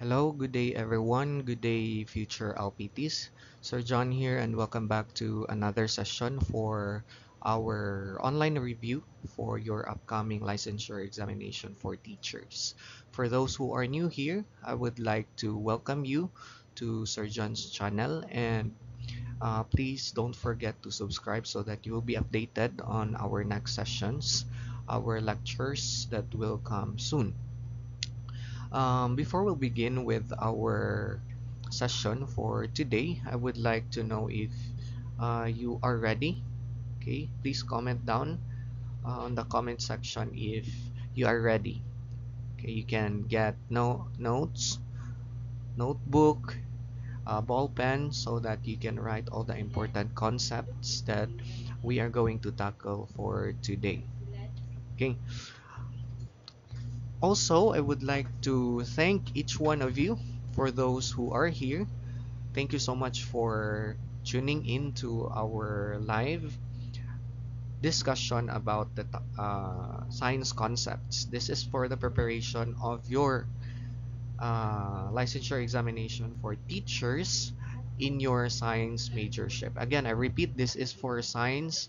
Hello, good day everyone. Good day, future LPTs. Sir John here, and welcome back to another session for our online review for your upcoming licensure examination for teachers. For those who are new here, I would like to welcome you to Sir John's channel, and please don't forget to subscribe so that you will be updated on our next sessions, our lectures that will come soon. Before we begin with our session for today, I would like to know if you are ready. Okay, please comment down on the comment section if you are ready. Okay, you can get notes, notebook, ball pen so that you can write all the important concepts that we are going to tackle for today. Okay, also, I would like to thank each one of you for those who are here. Thank you so much for tuning in to our live discussion about the science concepts. This is for the preparation of your licensure examination for teachers in your science majorship. Again, I repeat, this is for science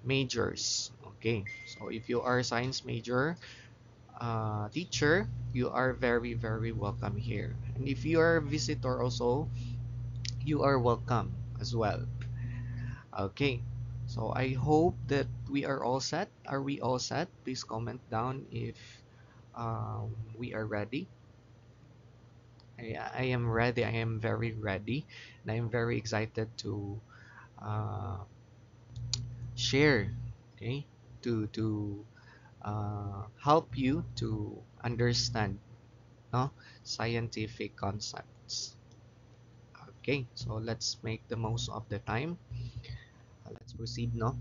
majors. Okay, so if you are a science major teacher, you are very, very welcome here. And if you are a visitor also, you are welcome as well. Okay, so I hope that we are all set. Are we all set? Please comment down if we are ready. I am ready. I am very ready, and I am very excited to uh, share. Okay, to help you to understand, no, scientific concepts. Okay, so let's make the most of the time. Let's proceed, no.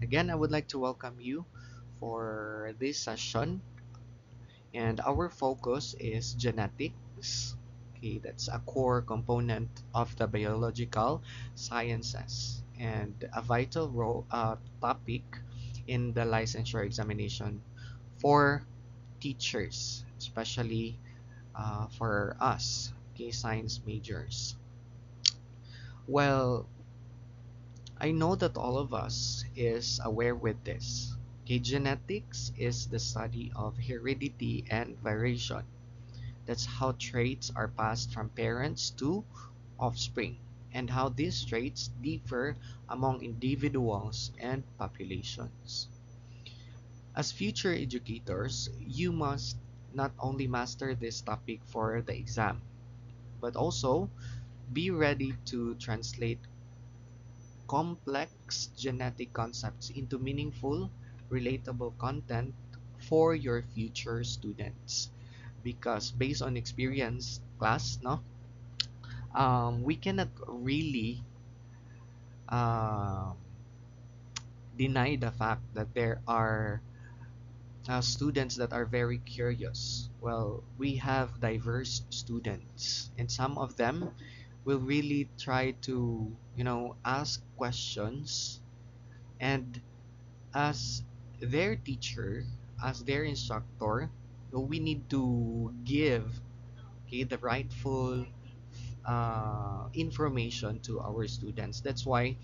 Again, I would like to welcome you for this session, and our focus is genetics. Okay, that's a core component of the biological sciences and a vital topic in the licensure examination for teachers, especially for us, okay, science majors. Well, I know that all of us is aware with this. Okay, genetics is the study of heredity and variation. That's how traits are passed from parents to offspring, and how these traits differ among individuals and populations. As future educators, you must not only master this topic for the exam, but also be ready to translate complex genetic concepts into meaningful, relatable content for your future students. Because based on experience, class, no, we cannot really uh, deny the fact that there are students that are very curious. Well, we have diverse students, and some of them will really try to, ask questions, and as their teacher, as their instructor, we need to give, okay, the rightful information to our students. That's why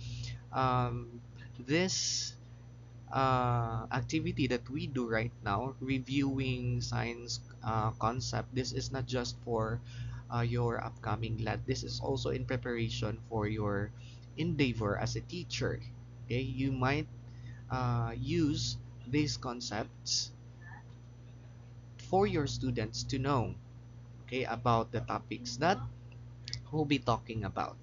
this activity that we do right now, reviewing science concept, this is not just for your upcoming lab. This is also in preparation for your endeavor as a teacher. Okay, you might use these concepts for your students to know, okay, about the topics that we'll be talking about.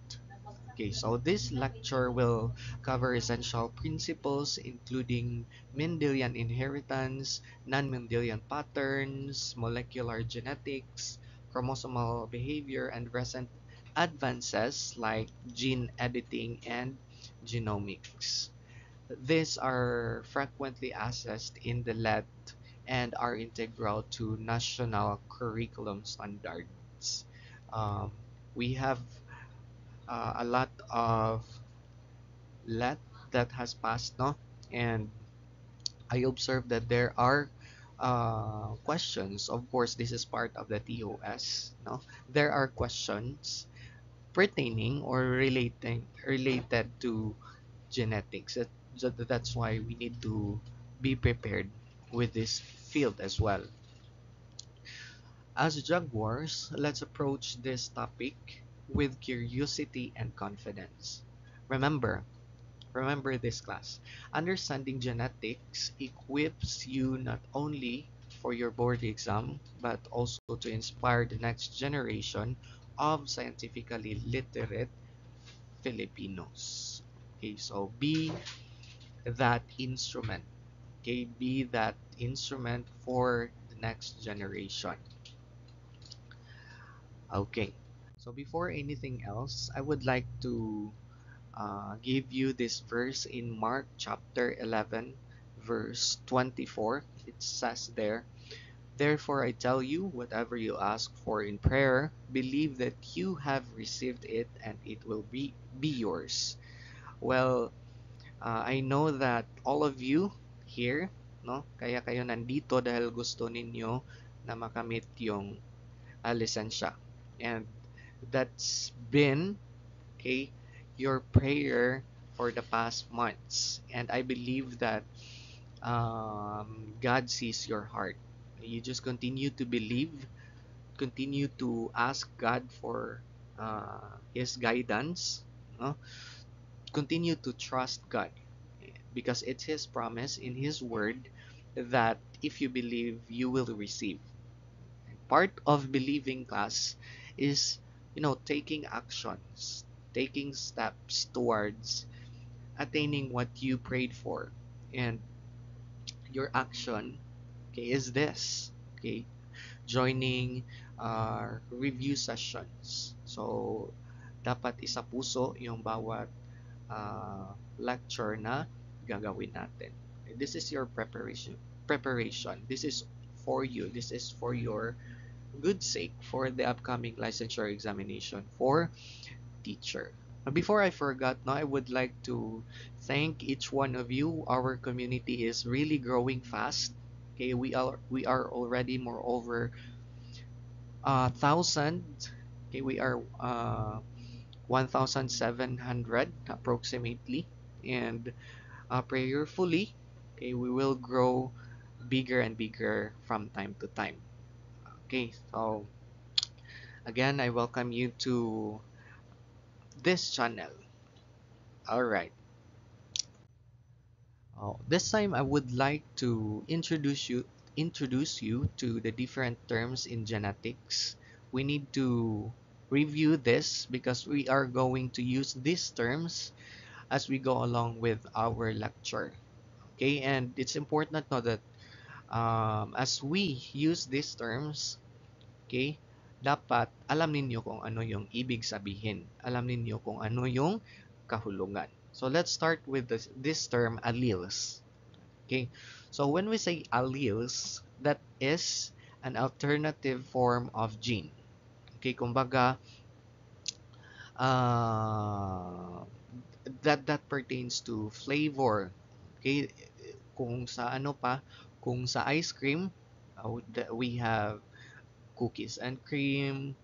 Okay, so this lecture will cover essential principles including Mendelian inheritance, non-Mendelian patterns, molecular genetics, chromosomal behavior, and recent advances like gene editing and genomics. These are frequently assessed in the lead and are integral to national curriculum standards. Um, we have a lot of let that has passed, no, and I observed that there are questions. Of course, this is part of the TOS. No, there are questions pertaining or related to genetics. That's why we need to be prepared with this field as well. As Jaguars, let's approach this topic with curiosity and confidence. Remember, remember this class. Understanding genetics equips you not only for your board exam, but also to inspire the next generation of scientifically literate Filipinos. Okay, so be that instrument. Okay, be that instrument for the next generation. Okay, so before anything else, I would like to give you this verse in Mark chapter 11, verse 24. It says there, "Therefore I tell you, whatever you ask for in prayer, believe that you have received it and it will be yours." Well, I know that all of you here, no, kaya kayo nandito dahil gusto ninyo na makamit yung lisensya. And that's been, okay, your prayer for the past months. And I believe that God sees your heart. You just continue to believe, continue to ask God for His guidance, no? Continue to trust God because it's His promise in His word that if you believe, you will receive. Part of believing, class, is taking actions, taking steps towards attaining what you prayed for. And your action, okay, is this, okay, joining review sessions. So dapat isa puso yung bawat lecture na gagawin natin. Okay, this is your preparation. This is for you. This is for your good sake for the upcoming licensure examination for teacher. Before I forgot, no, I would like to thank each one of you. Our community is really growing fast. Okay, we are already more over 1,000. Okay, we are 1,700 approximately, and prayerfully, okay, we will grow bigger and bigger from time to time. Okay, so again, I welcome you to this channel. All right. This time I would like to introduce you to the different terms in genetics. We need to review this because we are going to use these terms as we go along with our lecture. Okay, and it's important to know that as we use these terms, okay, dapat alam ninyo kung ano yung ibig sabihin. Alam ninyo kung ano yung kahulugan. So let's start with this term alleles. Okay, so when we say alleles, that is an alternative form of gene. Okay, kumbaga, uh, that pertains to flavor. Okay, kung sa ano pa, kung sa ice cream, we have cookies and cream.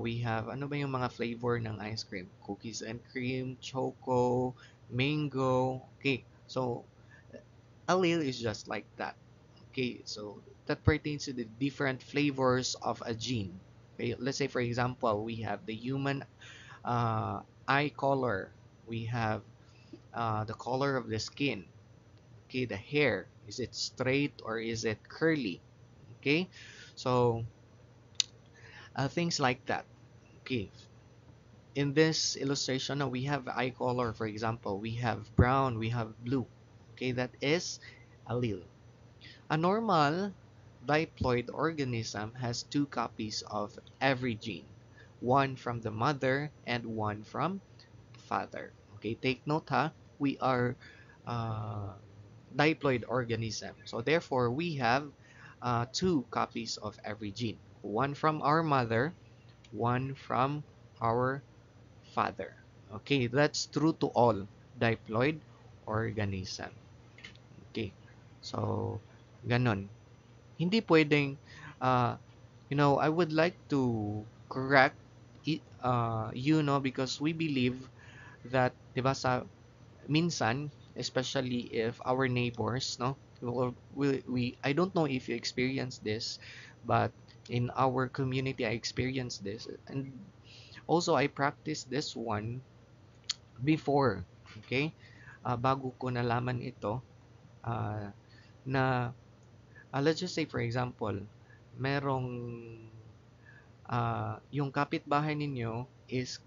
We have, ano ba yung mga flavor ng ice cream? Cookies and cream, choco, mango. Okay, so allele is just like that. Okay, so that pertains to the different flavors of a gene. Okay, let's say for example, we have the human eye color. We have the color of the skin. Okay, the hair. Is it straight or is it curly? Okay, so things like that. Okay, in this illustration, we have eye color, for example. We have brown, we have blue. Okay, that is allele. A normal diploid organism has two copies of every gene, one from the mother and one from the father. Okay, take note, ha. We are uh, diploid organism, so therefore we have two copies of every gene, one from our mother, one from our father. Okay, that's true to all diploid organism. Okay, so ganon. Hindi pwedeng, uh, I would like to correct it, because we believe that, di ba, minsan, especially if our neighbors, no, I don't know if you experience this, but in our community, I experienced this, and also I practiced this one before, okay? Bago ko nalaman ito, uh, na, let's just say for example, merong, yung kapitbahay ninyo is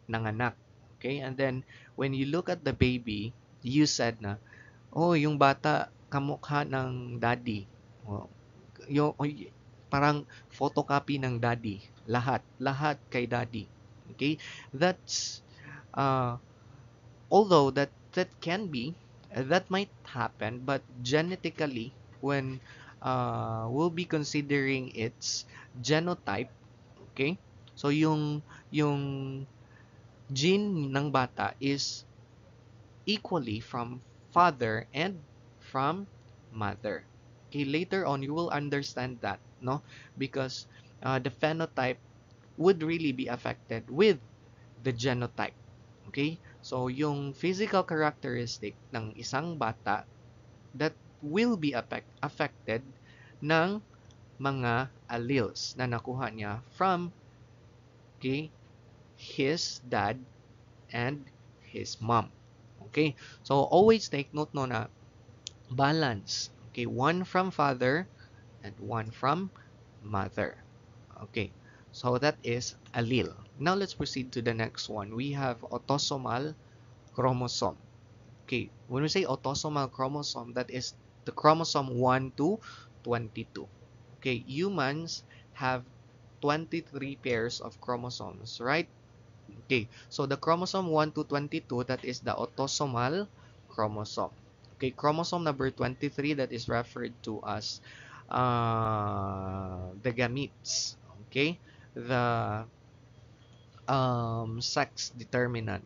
nanganak, okay? And then, when you look at the baby, you said na, oh, yung bata kamukha ng daddy. Oh, parang photocopy ng daddy. Lahat kay daddy. Okay? That's uh although that can be, that might happen, but genetically, when we'll be considering its genotype, okay? So yung gene ng bata is equally from father and from mother. Okay, later on you will understand that, no? Because the phenotype would really be affected with the genotype. Okay? So yung physical characteristic ng isang bata that will be affected ng mga alleles na nakuha niya from, okay, his dad and his mom. Okay? So always take note no na balance. Okay, one from father and one from mother. Okay, so that is allele. Now let's proceed to the next one. We have autosomal chromosome. Okay, when we say autosomal chromosome, that is the chromosome 1 to 22. Okay, humans have 23 pairs of chromosomes, right? Okay, so the chromosome 1 to 22, that is the autosomal chromosome. Okay, chromosome number 23, that is referred to as the gametes. Okay, the sex determinant.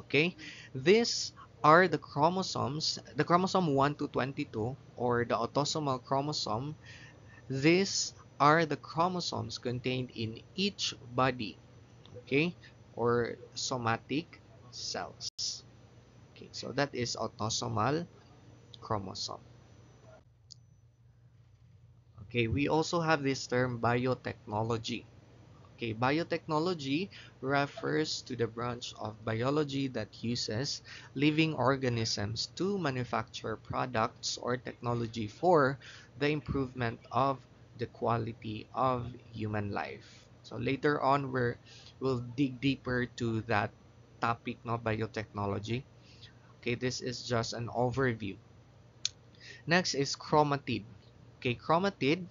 Okay, these are the chromosomes, the chromosome 1 to 22, or the autosomal chromosome. These are the chromosomes contained in each body, okay, or somatic cells. Okay, so that is autosomal chromosome. Okay, we also have this term biotechnology. Okay, biotechnology refers to the branch of biology that uses living organisms to manufacture products or technology for the improvement of the quality of human life. So later on, we'll dig deeper to that topic, no, biotechnology. Okay, this is just an overview. Next is chromatid. Okay, chromatid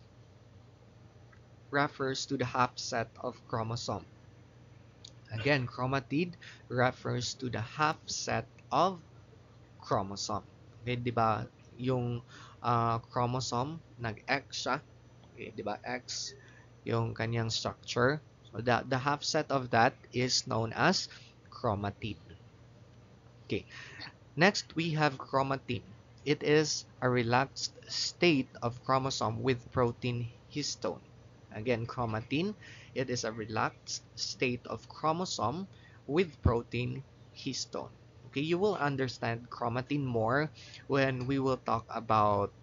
refers to the half set of chromosome. Again, chromatid refers to the half set of chromosome. Okay, 'di ba? Yung chromosome nag-X siya. Okay, 'di ba? X yung kanyang structure. So the half set of that is known as chromatid. Okay. Next, we have chromatin. It is a relaxed state of chromosome with protein histone. Again, chromatin, it is a relaxed state of chromosome with protein histone. Okay, you will understand chromatin more when we will talk about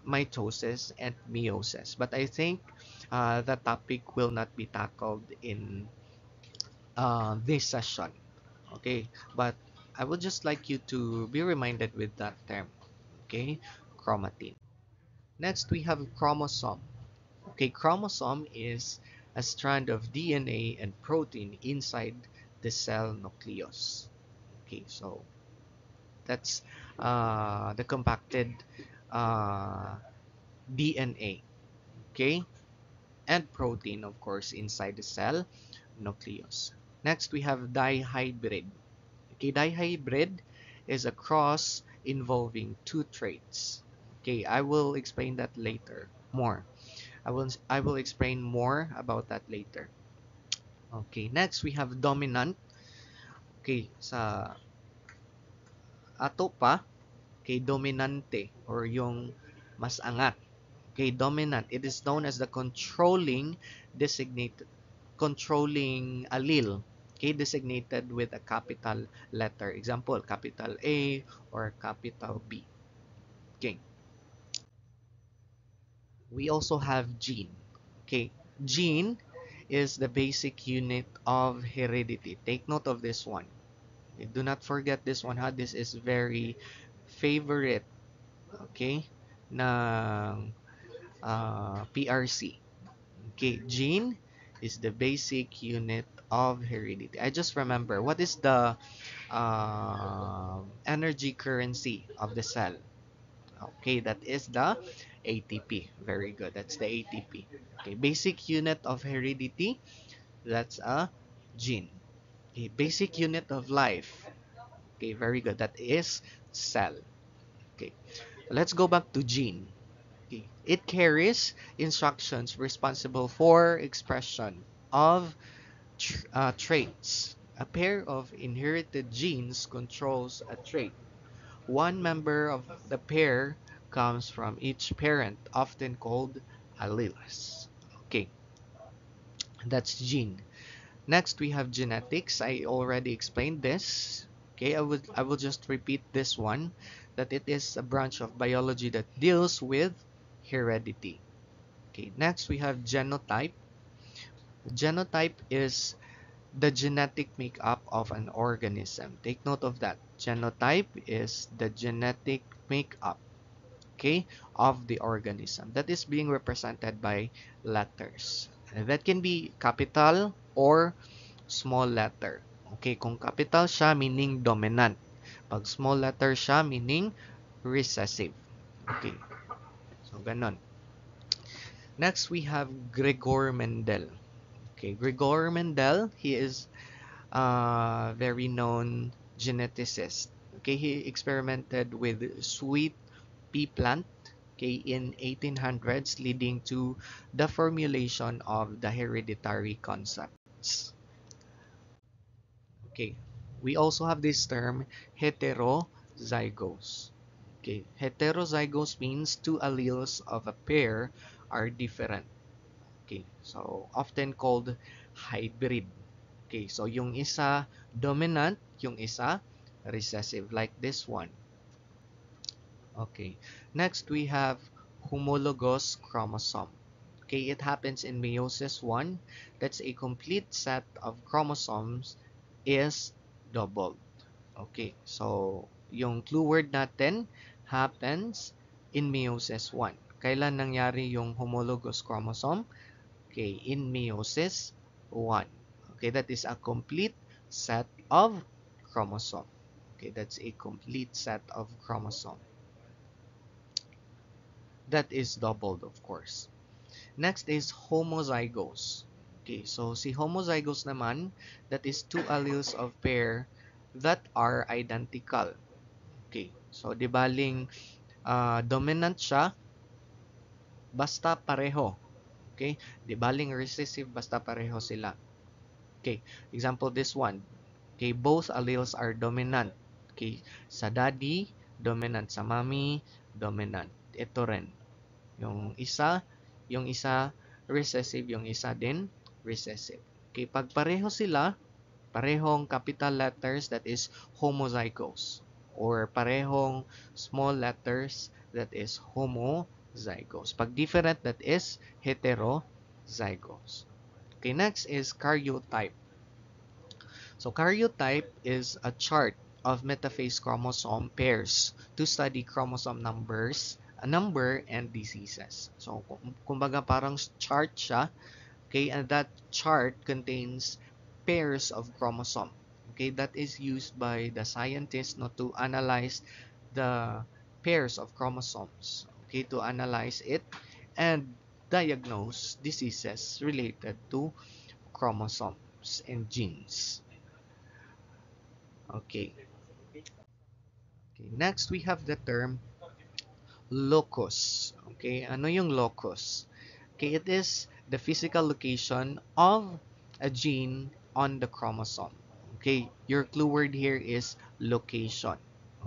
mitosis and meiosis. But I think the topic will not be tackled in this session. Okay, but I would just like you to be reminded with that term. Okay, chromatin. Next, we have chromosome. Okay, chromosome is a strand of DNA and protein inside the cell nucleus. Okay, so that's the compacted uh, DNA. Okay, and protein, of course, inside the cell nucleus. Next, we have dihybrid. Okay, dihybrid is a cross involving two traits. Okay, I will explain that later more. I will explain more about that later. Okay, next we have dominant. Okay, sa ato pa, okay, dominante or yung mas angat. Okay, dominant. It is known as the controlling allele. Okay, designated with a capital letter. Example, capital A or capital B. Okay. We also have gene. Okay, gene is the basic unit of heredity. Take note of this one. Okay, do not forget this one, ha. This is very favorite, okay, ng PRC. Okay, gene is the basic unit of heredity. I just remember, what is the energy currency of the cell? Okay, that is the ATP. Very good. That's the ATP. Okay, basic unit of heredity, that's a gene. Okay, basic unit of life. Okay, very good. That is cell. Okay, let's go back to gene. Okay, it carries instructions responsible for expression of traits. A pair of inherited genes controls a trait. One member of the pair comes from each parent, often called alleles. Okay, that's gene. Next, we have genetics. I already explained this. Okay, I will just repeat this one, that it is a branch of biology that deals with heredity. Okay, next we have genotype. Genotype is the genetic makeup of an organism. Take note of that. Genotype is the genetic makeup, okay, of the organism that is being represented by letters. And that can be capital or small letter. Okay, kung capital siya, meaning dominant. Pag small letter siya, meaning recessive. Okay, so ganon. Next, we have Gregor Mendel. Okay, Gregor Mendel, he is a very known geneticist. Okay, he experimented with sweet pea plant, okay, in 1800s, leading to the formulation of the hereditary concepts. Okay, we also have this term heterozygous. Okay, heterozygous means two alleles of a pair are different. Okay, so often called hybrid. Okay, so yung isa dominant, yung isa recessive, like this one. Okay, next we have homologous chromosome. Okay, it happens in meiosis 1. That's a complete set of chromosomes is doubled. Okay, so yung clue word natin happens in meiosis 1. Kailan nangyari yung homologous chromosome? Okay, in meiosis 1. Okay, that is a complete set of chromosome. Okay, that's a complete set of chromosome. That is doubled, of course. Next is homozygous. Okay, so si homozygous naman, that is two alleles of pair that are identical. Okay, so di baling dominant siya, basta pareho. Okay, di baling recessive, basta pareho sila. Okay, example this one. Okay, both alleles are dominant. Okay, sa daddy, dominant. Sa mommy, dominant. Ito rin. Yung isa recessive, yung isa din recessive. Okay, pag pareho sila, parehong capital letters, that is homozygous. Or parehong small letters, that is homozygous. Pag different, that is heterozygous. Okay, next is karyotype. So karyotype is a chart of metaphase chromosome pairs to study chromosome numbers, number and diseases. So kumbaga parang chart siya, okay, and that chart contains pairs of chromosome. Okay, that is used by the scientists, no, to analyze the pairs of chromosomes, okay, to analyze it and diagnose diseases related to chromosomes and genes. Okay. Okay. Next, we have the term locus. Okay, ano yung locus? Okay, it is the physical location of a gene on the chromosome. Okay, your clue word here is location.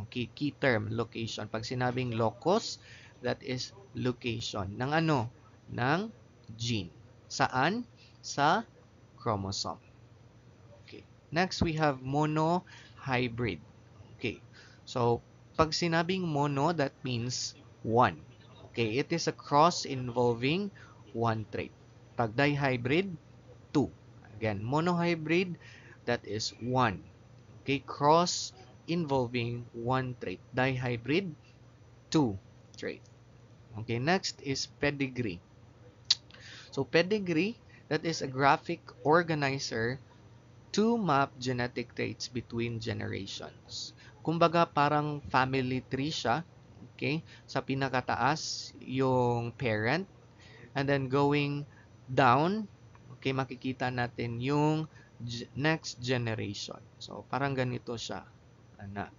Okay, key term, location. Pag sinabing locus, that is location ng ano? Ng gene. Saan? Sa chromosome. Okay. Next, we have monohybrid. Okay. So, pag sinabing mono, that means one. Okay. It is a cross involving one trait. Pag dihybrid, two. Again, monohybrid, that is one. Okay. Cross involving one trait. Dihybrid, two trait. Okay. Next is pedigree. So, pedigree, that is a graphic organizer to map genetic traits between generations. Kumbaga parang family tree siya, okay? Sa pinakataas yung parent, and then going down, okay, makikita natin yung next generation. So parang ganito siya, anak.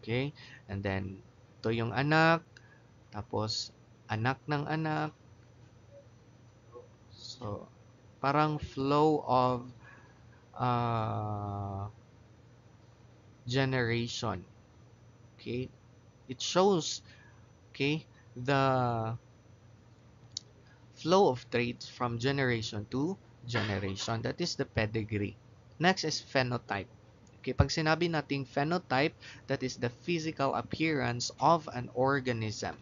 Okay? And then ito yung anak, tapos anak ng anak. So parang flow of uh, generation. Okay, it shows, okay, the flow of traits from generation to generation. That is the pedigree. Next is phenotype. Okay, pag sinabi nating phenotype, that is the physical appearance of an organism.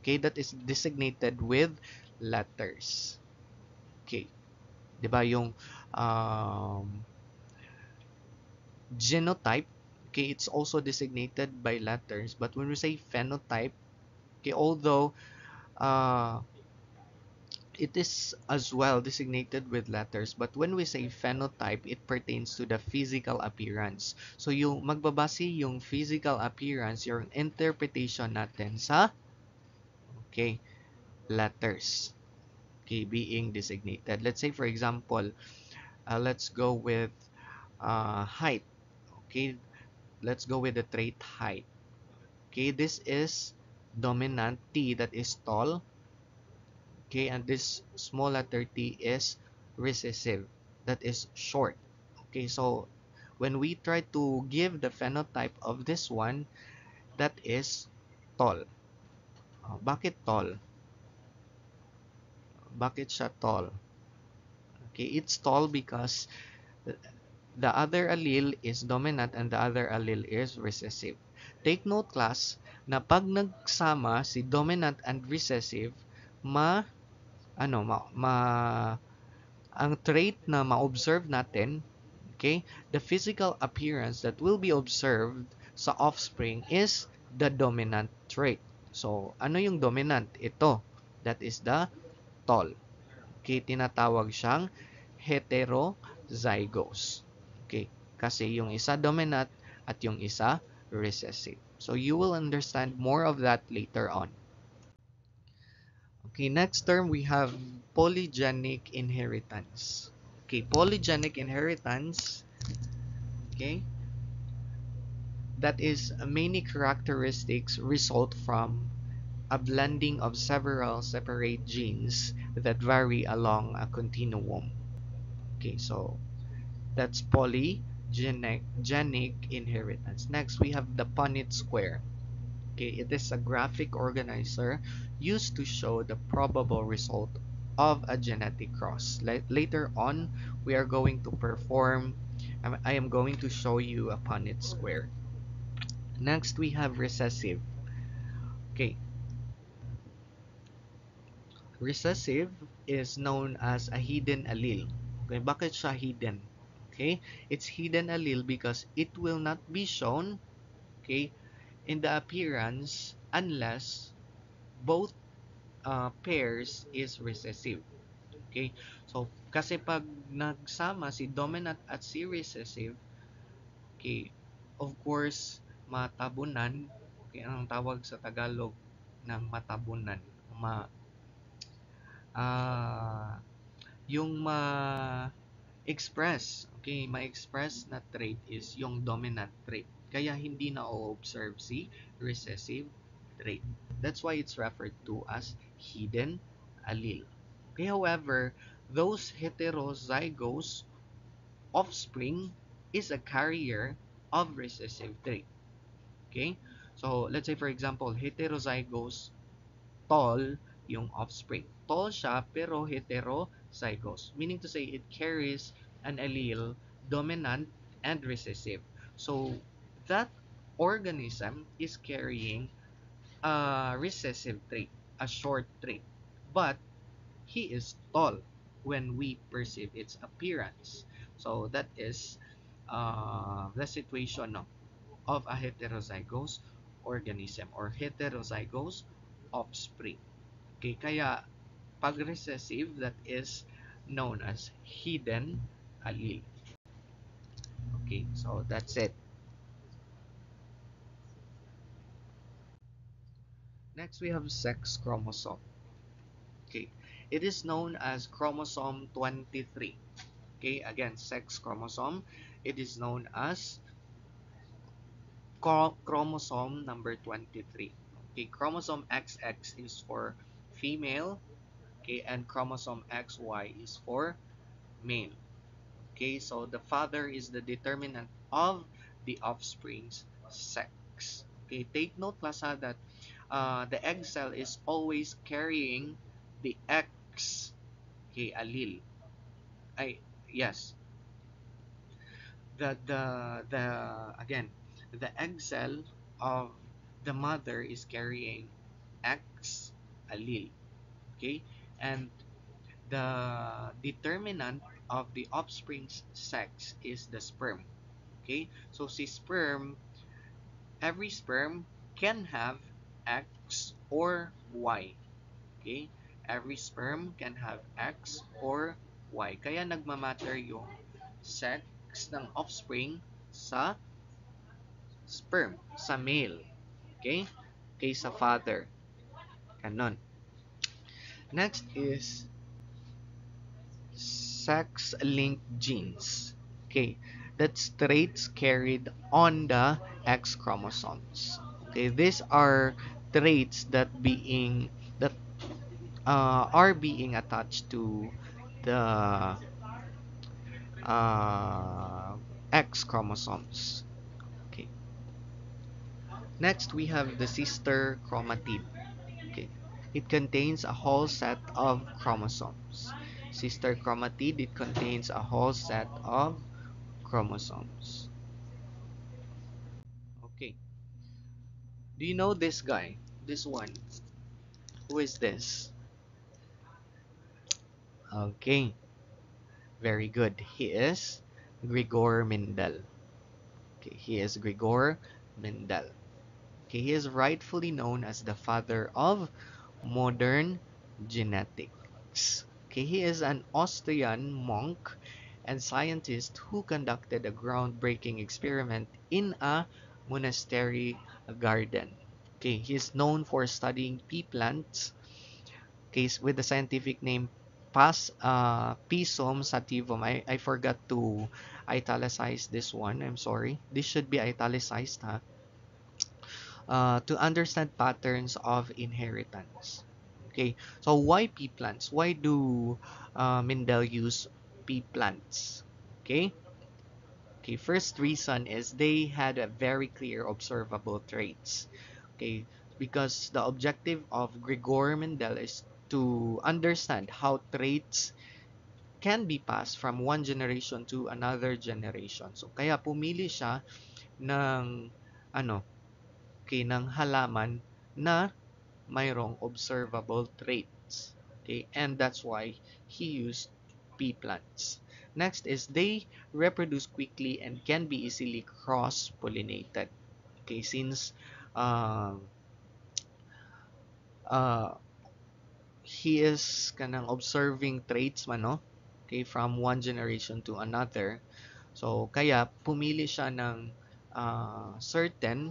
Okay, that is designated with letters. Okay, 'di ba yung um, genotype, okay, it's also designated by letters, but when we say phenotype, okay, although uh, it is as well designated with letters, but when we say phenotype, it pertains to the physical appearance. So yung magbabase yung physical appearance, yung interpretation natin sa, okay, letters, okay, being designated. Let's say for example, let's go with height. Okay, let's go with the trait height. Okay, this is dominant T, that is tall. Okay, and this small letter t is recessive, that is short. Okay, so when we try to give the phenotype of this one, that is tall. Bakit tall? Bakit siya tall? Okay, it's tall because the other allele is dominant and the other allele is recessive. Take note class na pag nagsama si dominant and recessive, ma ano ma ang trait na ma-observe natin, okay, the physical appearance that will be observed sa offspring is the dominant trait. So, ano yung dominant? Ito. That is the tall. Okay, tinatawag siyang heterozygous. Okay, kasi yung isa dominant at yung isa recessive. So, you will understand more of that later on. Okay, next term we have polygenic inheritance. Okay, polygenic inheritance, okay, that is many characteristics result from a blending of several separate genes that vary along a continuum. Okay, so that's polygenic inheritance. Next, we have the Punnett square. Okay, it is a graphic organizer used to show the probable result of a genetic cross. Later on, we are going to perform, I am going to show you a Punnett square. Next, we have recessive. Okay, recessive is known as a hidden allele. Okay, bakit siya hidden? Okay, it's hidden allele because it will not be shown, okay, in the appearance unless both pairs is recessive. Okay? So, kasi pag nagsama si dominant at si recessive, okay, of course, matabunan, okay, ang tawag sa Tagalog ng matabunan, ah, yung ma-express, okay, ma-express na trait is yung dominant trait. Kaya hindi na o-observe si recessive trait. That's why it's referred to as hidden allele. Okay, however, those heterozygous offspring is a carrier of recessive trait. Okay? So, let's say for example, heterozygous, tall yung offspring. Tall siya pero heterozygous, meaning to say it carries an allele dominant and recessive. So, that organism is carrying a recessive trait, a short trait. But he is tall when we perceive its appearance. So that is the situation, no, of a heterozygous organism or heterozygous offspring. Okay, kaya pag recessive, that is known as hidden allele. Okay, so that's it. Next, we have sex chromosome. Okay, it is known as chromosome 23. Okay, again, sex chromosome. It is known as chromosome number 23. Okay, chromosome XX is for female. Okay, and chromosome XY is for male. Okay, so the father is the determinant of the offspring's sex. Okay, take note, Lasa, that the egg cell is always carrying the X, okay, allele. I yes, the again, the egg cell of the mother is carrying X allele. Okay, and the determinant of the offspring's sex is the sperm. Okay, so si sperm, every sperm can have X or Y. Okay, every sperm can have X or Y. Kaya nagmamatter yung sex ng offspring sa sperm, sa male. Okay? Okay, sa father. Ganon. Next is sex-linked genes. Okay, that's traits carried on the X chromosomes. Okay, these are traits that are being attached to the uh, X chromosomes. Okay. Next, we have the sister chromatid. Okay. It contains a whole set of chromosomes. Sister chromatid, it contains a whole set of chromosomes. Okay. Do you know this guy? This one. Who is this? Okay. Very good. He is Gregor Mendel. Okay, he is Gregor Mendel. Okay, he is rightfully known as the father of modern genetics. Okay, he is an Austrian monk and scientist who conducted a groundbreaking experiment in a monastery garden. Okay, he is known for studying pea plants, okay, with the scientific name Pisum sativum. I forgot to italicize this one. I'm sorry. This should be italicized, huh? To understand patterns of inheritance. Okay, so why pea plants? Why do Mendel use pea plants? Okay, okay. First reason is they had a very clear observable traits. Okay, because the objective of Gregor Mendel is to understand how traits can be passed from one generation to another generation. So kaya pumili siya ng ano, okay, ng halaman na mayroong observable traits. Okay, and that's why he used pea plants. Next is they reproduce quickly and can be easily cross-pollinated. Okay, since um, uh, he is kanang observing traits man, no? Okay, from one generation to another. So, kaya pumili siya ng certain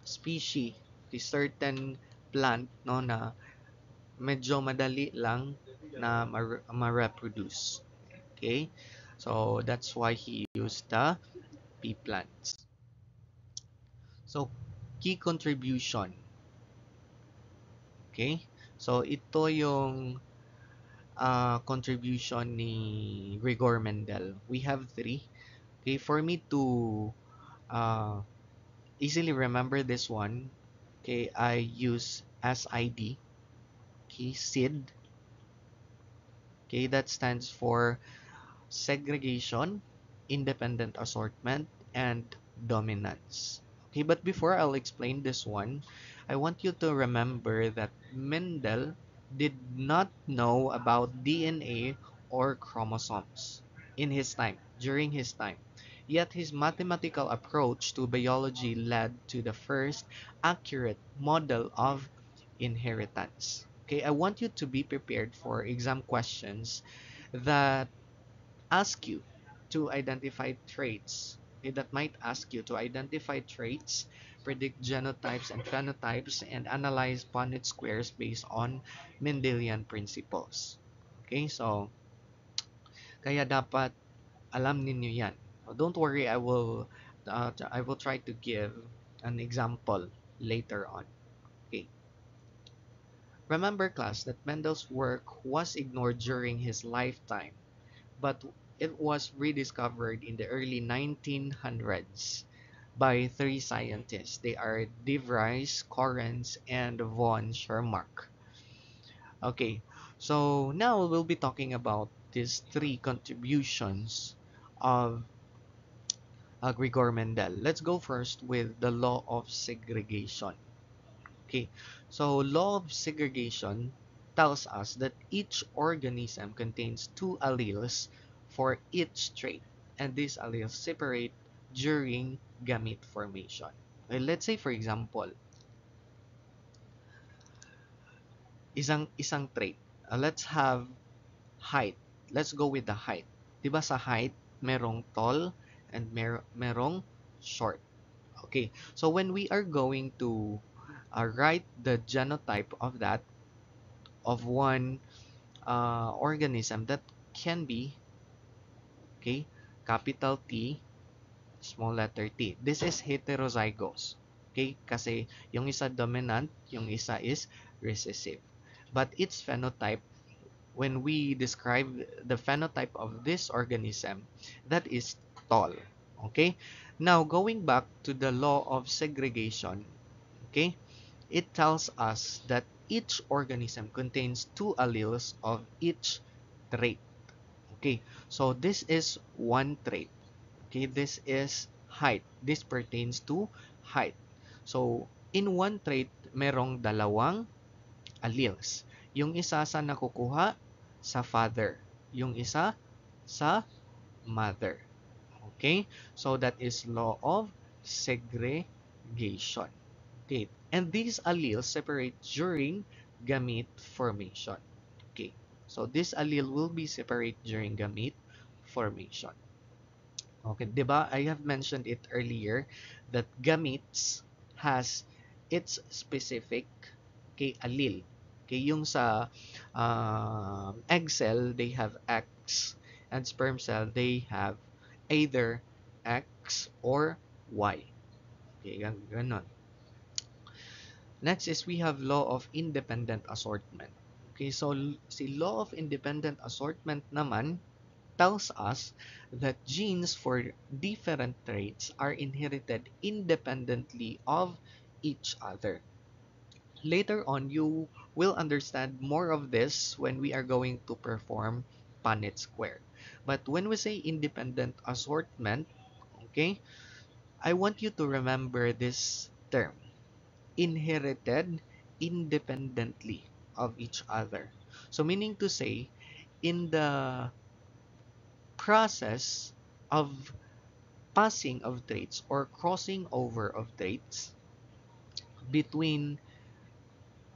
species, the certain plant, no, na medyo madali lang na ma-reproduce. Okay? So, that's why he used the pea plants. So, key contribution. Okay? So, ito yung contribution ni Gregor Mendel. We have three. Okay, for me to uh, easily remember this one, okay, I use SID, okay, SID, okay, that stands for segregation, independent assortment, and dominance. Okay, but before I'll explain this one, I want you to remember that Mendel did not know about DNA or chromosomes in his time, during his time. Yet his mathematical approach to biology led to the first accurate model of inheritance. Okay, I want you to be prepared for exam questions that ask you to identify traits, okay, that might ask you to identify traits, predict genotypes and phenotypes, and analyze Punnett squares based on Mendelian principles. Okay, so kaya dapat alam ninyo yan. Don't worry, I will try to give an example later on. Okay. Remember, class, that Mendel's work was ignored during his lifetime, but it was rediscovered in the early 1900s by three scientists. They are De Vries, Correns, and von Schermark. Okay, so now we'll be talking about these three contributions of Gregor Mendel. Let's go first with the law of segregation. Okay, so law of segregation tells us that each organism contains two alleles for each trait, and these alleles separate during gamete formation. Okay, let's say for example, isang trait. Let's have height. Let's go with the height. 'Di ba sa height merong tall and merong short. Okay, so when we are going to write the genotype of that, of one organism, that can be, okay, capital T, small letter t. This is heterozygous. Okay, kasi yung isa dominant, yung isa is recessive. But its phenotype, when we describe the phenotype of this organism, that is tall. Okay, now going back to the law of segregation, okay, it tells us that each organism contains two alleles of each trait. Okay, so this is one trait. Okay, this is height. This pertains to height. So, in one trait, merong dalawang alleles. Yung isa sa nakukuha sa father. Yung isa sa mother. Okay, so that is law of segregation. Okay, and these alleles separate during gamete formation. Okay, so this allele will be separate during gamete formation. Okay, 'di ba? I have mentioned it earlier that gametes has its specific, okay, allele. Okay, yung sa egg cell, they have X, and sperm cell, they have either X or Y. Okay, ganon. Next is we have law of independent assortment. Okay, so si law of independent assortment naman tells us that genes for different traits are inherited independently of each other. Later on, you will understand more of this when we are going to perform Punnett square. But when we say independent assortment, okay, I want you to remember this term, inherited independently of each other. So meaning to say, in the process of passing of traits or crossing over of traits between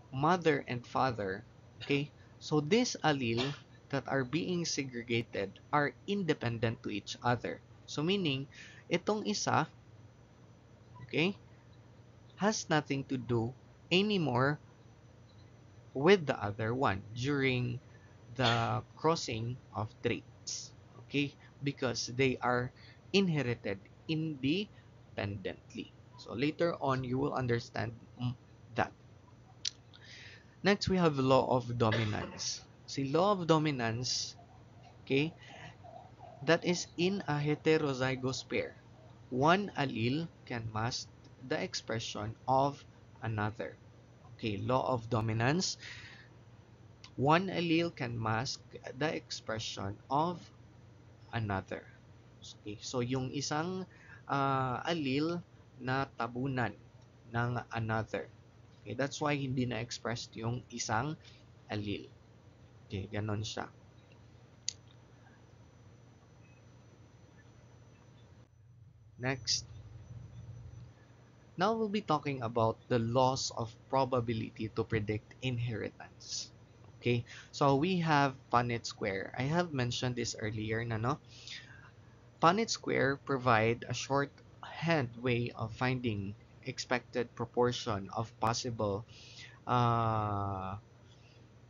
mother and father, okay, so these allele that are being segregated are independent to each other. So meaning, itong isa, okay, has nothing to do anymore with the other one during the crossing of traits, okay, because they are inherited independently. So later on you will understand that. Next we have law of dominance. See, law of dominance, okay, that is in a heterozygous pair, one allele can must the expression of another. Okay, law of dominance. One allele can mask the expression of another. Okay, so yung isang allele na tabunan ng another. Okay, that's why hindi na-expressed yung isang allele. Okay, ganon siya. Next. Now we'll be talking about the laws of probability to predict inheritance. Okay, so we have Punnett square. I have mentioned this earlier na no. Punnett square provide a shorthand way of finding expected proportion of possible uh,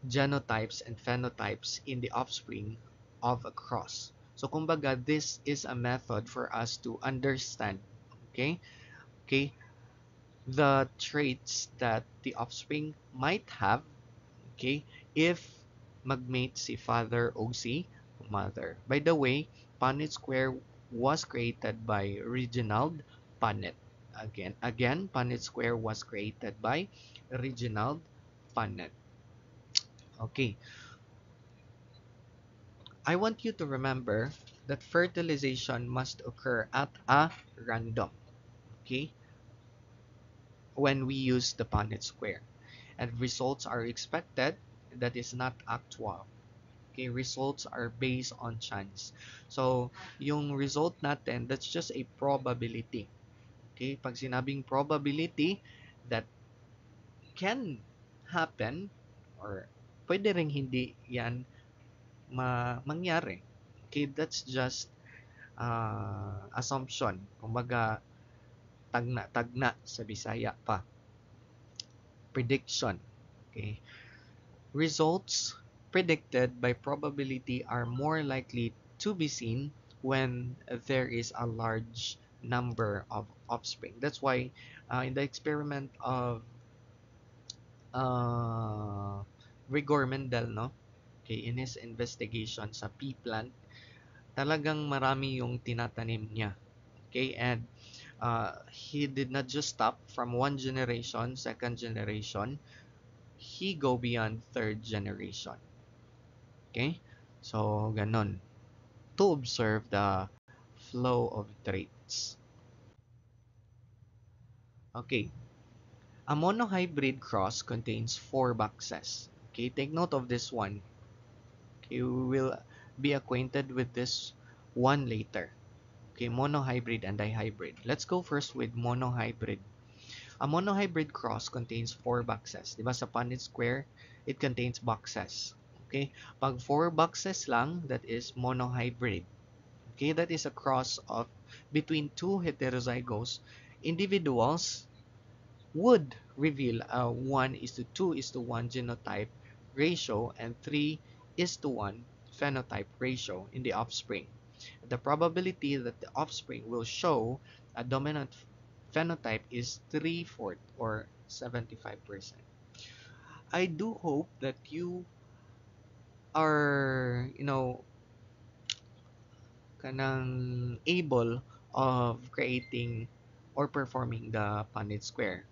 genotypes and phenotypes in the offspring of a cross. So kumbaga, this is a method for us to understand, okay, okay, the traits that the offspring might have, okay, if magmate si father o si mother. By the way, Punnett square was created by Reginald Punnett. Again, Punnett square was created by Reginald Punnett. Okay, I want you to remember that fertilization must occur at a random, okay, when we use the Punnett square. And results are expected, that is not actual. Okay, results are based on chance. So, yung result natin, that's just a probability. Okay, pag sinabing probability, that can happen or pwede ring hindi yan mangyari. Okay, that's just assumption. Kumbaga, tagna-tagna sa Bisaya pa. Prediction. Okay. Results predicted by probability are more likely to be seen when there is a large number of offspring. That's why in the experiment of uh, Rigor Mendel, no? Okay, in his investigation sa pea plant, talagang marami yung tinatanim niya. Okay, and he did not just stop from one generation, second generation, he go beyond third generation. Okay, so ganon. To observe the flow of traits. Okay, a monohybrid cross contains 4 boxes. Okay, take note of this one. Okay, we will be acquainted with this one later. Okay, monohybrid and dihybrid. Let's go first with monohybrid. A monohybrid cross contains 4 boxes. Diba sa Punnett square, it contains boxes. Okay, pag 4 boxes lang, that is monohybrid. Okay, that is a cross of between two heterozygous individuals would reveal a 1:2:1 genotype ratio and 3:1 phenotype ratio in the offspring. The probability that the offspring will show a dominant phenotype is 3/4 or 75%. I do hope that you are, kanang able of creating or performing the Punnett square.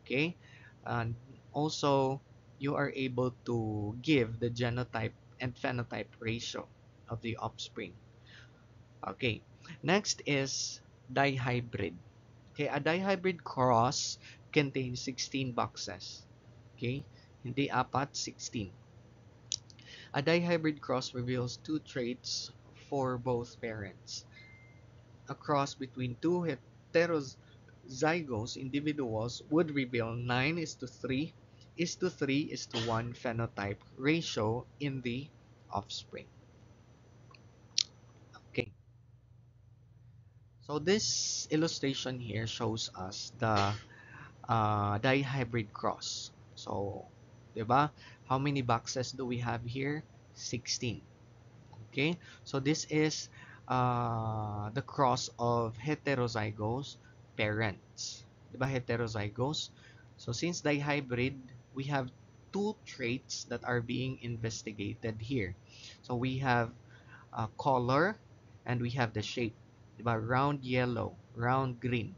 Okay, and also you are able to give the genotype and phenotype ratio of the offspring. Okay, next is dihybrid. Okay, a dihybrid cross contains 16 boxes. Okay, hindi apat, 16. A dihybrid cross reveals two traits for both parents. A cross between two heterozygous individuals would reveal 9:3:3:1 phenotype ratio in the offspring. Okay, so this illustration here shows us the dihybrid cross. So, diba? How many boxes do we have here? 16. Okay, so this is the cross of heterozygous parents. Diba heterozygous? So since dihybrid, we have two traits that are being investigated here. So we have color and we have the shape. Diba? Round yellow, round green,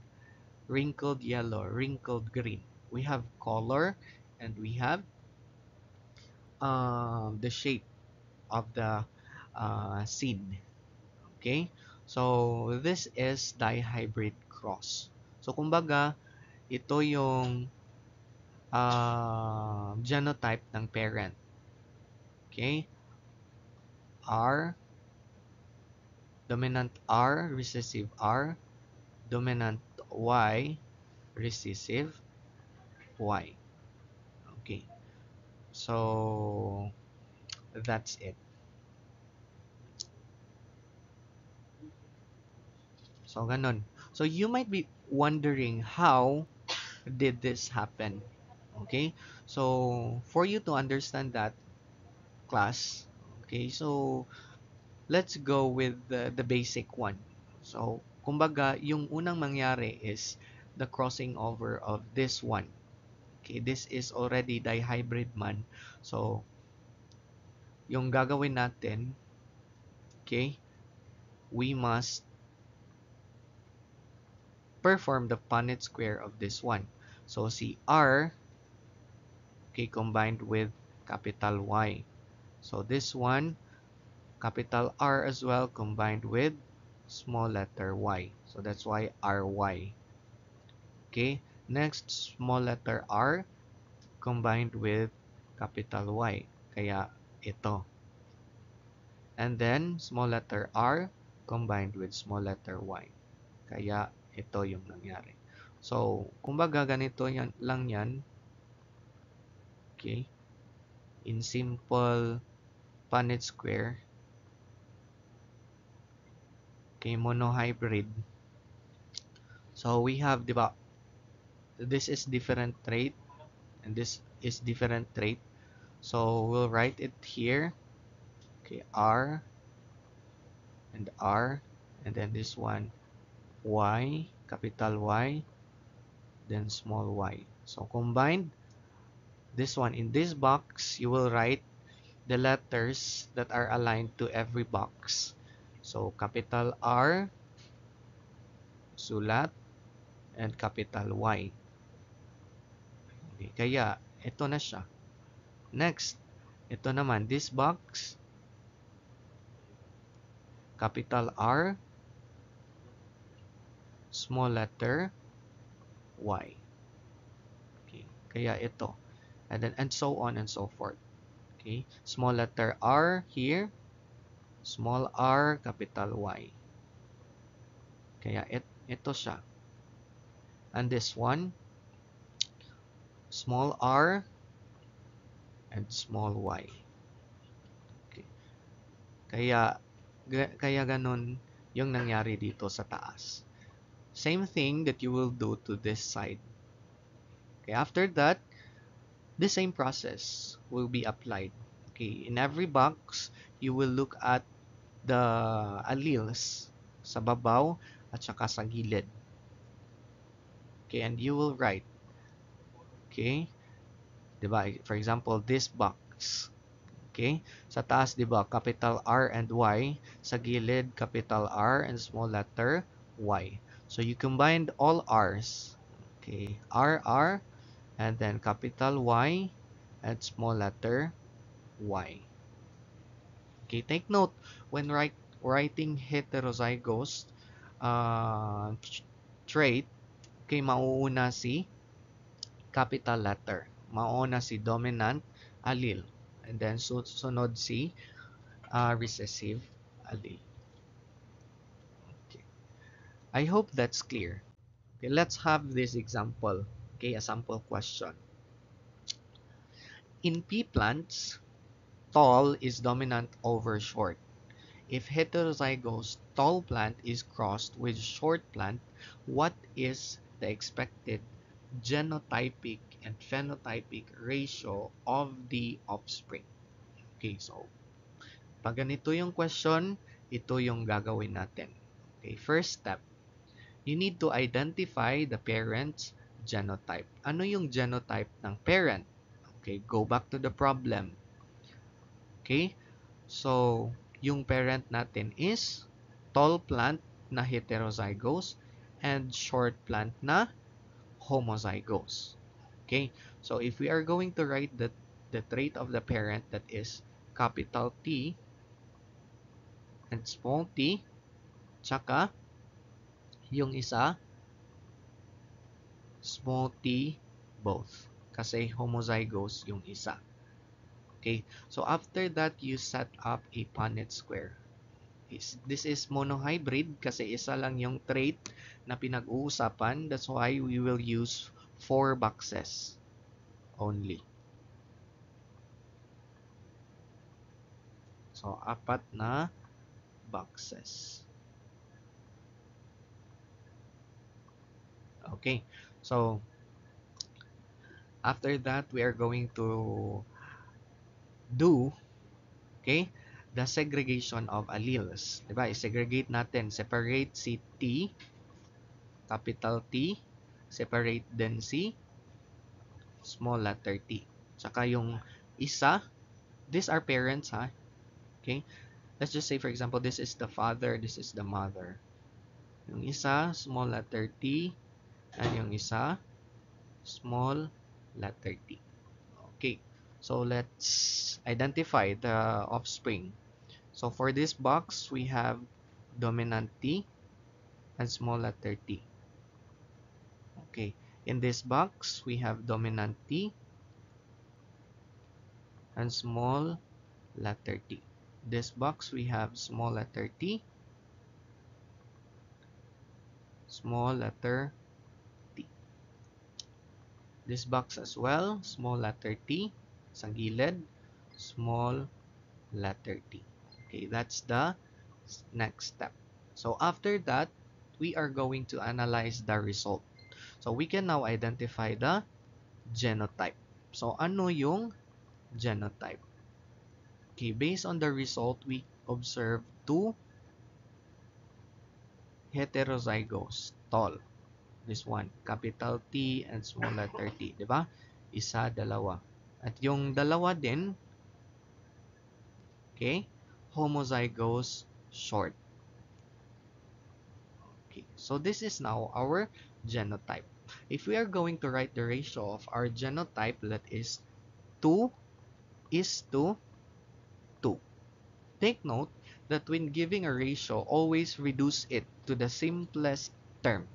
wrinkled yellow, wrinkled green. We have color and we have the shape of the seed. Okay? So, this is dihybrid cross. So, kumbaga, ito yung genotype ng parent. Okay? R, dominant R, recessive R, dominant Y, recessive Y. Okay. So, that's it. So, ganun. So, you might be wondering how did this happen? Okay? So, for you to understand that, class, okay, so, let's go with the basic one. So, kumbaga, yung unang mangyari is the crossing over of this one. Okay, this is already dihybrid man. So, yung gagawin natin, okay, we must perform the Punnett square of this one. So, si R, okay, combined with capital Y. So, this one, capital R as well, combined with small letter y. So, that's why RY. Okay, next, small letter R combined with capital Y. Kaya, ito. And then, small letter R combined with small letter Y. Kaya, ito yung nangyari. So, kumbaga ganito yan, lang yan. Okay. In simple Punnett square. Okay, monohybrid. So, we have, di ba, this is different trait and this is different trait. So, we'll write it here. Okay, R and R. And then this one, Y, capital Y, then small y. So, combined, this one, in this box, you will write the letters that are aligned to every box. So, capital R, sulat, and capital Y. Okay, kaya, ito na siya. Next, ito naman, this box, capital R, small letter Y. Okay, kaya ito. And then, and so on and so forth. Okay, small letter R here, small r, capital Y. Kaya ito siya. And this one, small r and small y. Okay. Kaya ganun yung nangyari dito sa taas. Same thing that you will do to this side. Okay, after that, the same process will be applied. Okay, in every box, you will look at the alleles sa babaw at saka sa gilid. Okay, and you will write. Okay, diba? For example, this box. Okay? Sa taas, di ba, capital R and Y. Sa gilid, capital R and small letter Y. So, you combined all R's. Okay? R, R, and then capital Y and small letter Y. Okay? Take note, when writing heterozygous trait, okay, mauuna si capital letter. Mauuna si dominant allele. And then, sunod si recessive allele. Okay. I hope that's clear. Okay, let's have this example. Okay, a sample question. In pea plants, tall is dominant over short. If heterozygous tall plant is crossed with short plant, what is the expected genotypic and phenotypic ratio of the offspring? Okay, so pag ganito yung question, ito yung gagawin natin. Okay, first step, you need to identify the parent's genotype. Ano yung genotype ng parent? Okay, go back to the problem. Okay, so yung parent natin is tall plant na heterozygous and short plant na homozygous. Okay, so if we are going to write the trait of the parent, that is capital T and small t, tsaka yung isa, small t both. Kasi homozygous yung isa. Okay, so after that, you set up a Punnett square. This is monohybrid kasi isa lang yung trait na pinag-uusapan. That's why we will use 4 boxes only. So, 4 na boxes. Okay, so after that, we are going to do, okay, the segregation of alleles. Diba? I-segregate natin. Separate si T, capital T. Separate din si small letter t. Tsaka yung isa, these are parents, ha? Okay? Let's just say, for example, this is the father, this is the mother. Yung isa, small letter t, and yung isa, small letter t. Okay. So, let's identify the offspring. So, for this box, we have dominant t and small letter t. Okay. In this box, we have dominant t and small letter t. This box, we have small letter t, small letter t. This box as well, small letter t, sa gilid, small letter t. Okay, that's the next step. So after that, we are going to analyze the result. So we can now identify the genotype. So ano yung genotype? Okay, based on the result, we observe 2 heterozygous tall. This one, capital T and small letter t, di ba? Isa, dalawa. At yung dalawa din, okay, homozygous short. Okay, so this is now our genotype. If we are going to write the ratio of our genotype, that is 2:2. Take note that when giving a ratio, always reduce it to the simplest term.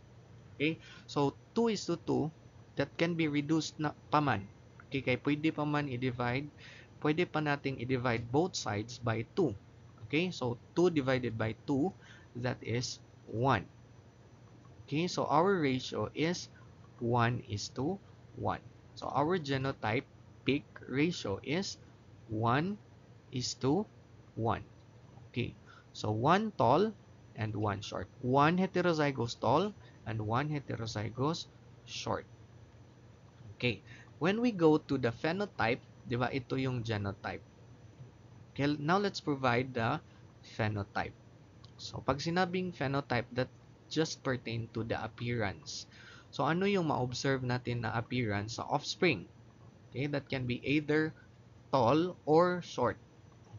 Okay? So, 2:2, that can be reduced na paman. Okay, kaya pwede pa man i-divide, pwede pa nating i-divide both sides by 2. Okay, so 2 divided by 2, that is 1. Okay, so our ratio is 1:1. So our genotype peak ratio is 1:1. Okay, so 1 tall and 1 short. 1 heterozygous tall and 1 heterozygous short. Okay, when we go to the phenotype, di ba, ito yung genotype. Okay, now let's provide the phenotype. So, pag sinabing phenotype, that just pertain to the appearance. So, ano yung ma-observe natin na appearance sa offspring? Okay, that can be either tall or short.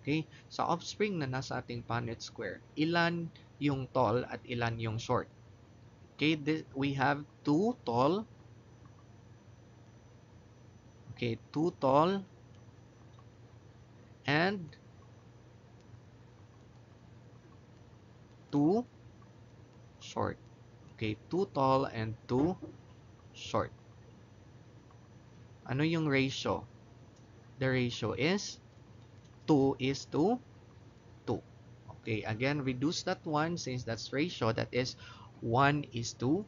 Okay, sa offspring na nasa ating Punnett square, ilan yung tall at ilan yung short? Okay, we have 2 tall. Okay, 2 tall and 2 short. Okay, 2 tall and 2 short. Ano yung ratio? The ratio is 2:2. Okay, again, reduce that 1 since that's ratio. That is 1:1.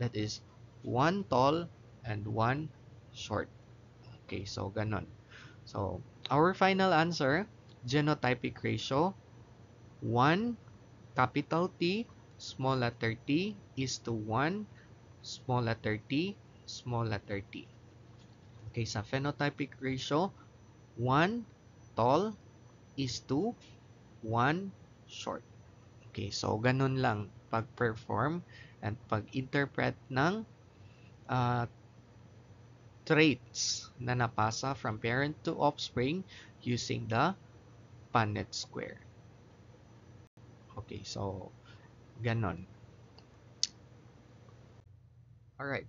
That is 1 tall and 1 short. Okay, so ganon. So, our final answer, genotypic ratio, 1 capital T, small letter t is to 1 small letter t, small letter t. Okay, sa phenotypic ratio, 1 tall is to 1 short. Okay, so ganun lang pag-perform and pag-interpret ng uh, traits na napasa from parent to offspring using the Punnett square. Okay, so ganon. Alright.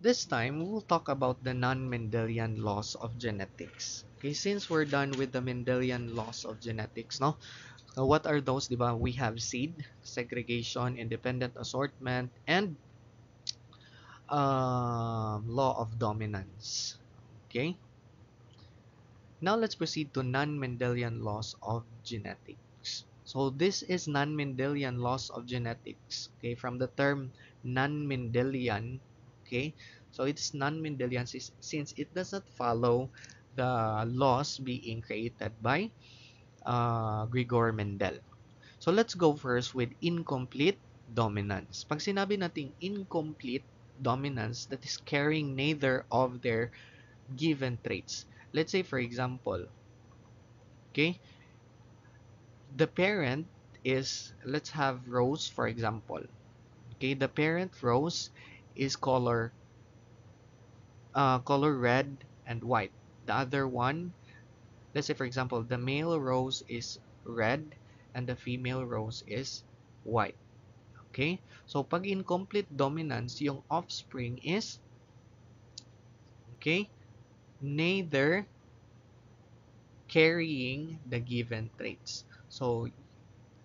This time, we'll talk about the non-Mendelian laws of genetics. Okay, since we're done with the Mendelian laws of genetics, no? What are those, di ba? We have seed, segregation, independent assortment, and law of dominance. Okay? Now let's proceed to non-Mendelian laws of genetics. So this is non-Mendelian laws of genetics. Okay, from the term non-Mendelian. Okay, so it's non-Mendelian since it does not follow the laws being created by Gregor Mendel. So let's go first with incomplete dominance. Pag sinabi nating incomplete dominance, that is carrying neither of their given traits. Let's say for example, okay, the parent is, let's have Rose for example. Okay, the parent Rose is color red and white. The other one, let's say for example, the male Rose is red and the female Rose is white. Okay? So pag incomplete dominance, yung offspring is, okay, neither carrying the given traits. So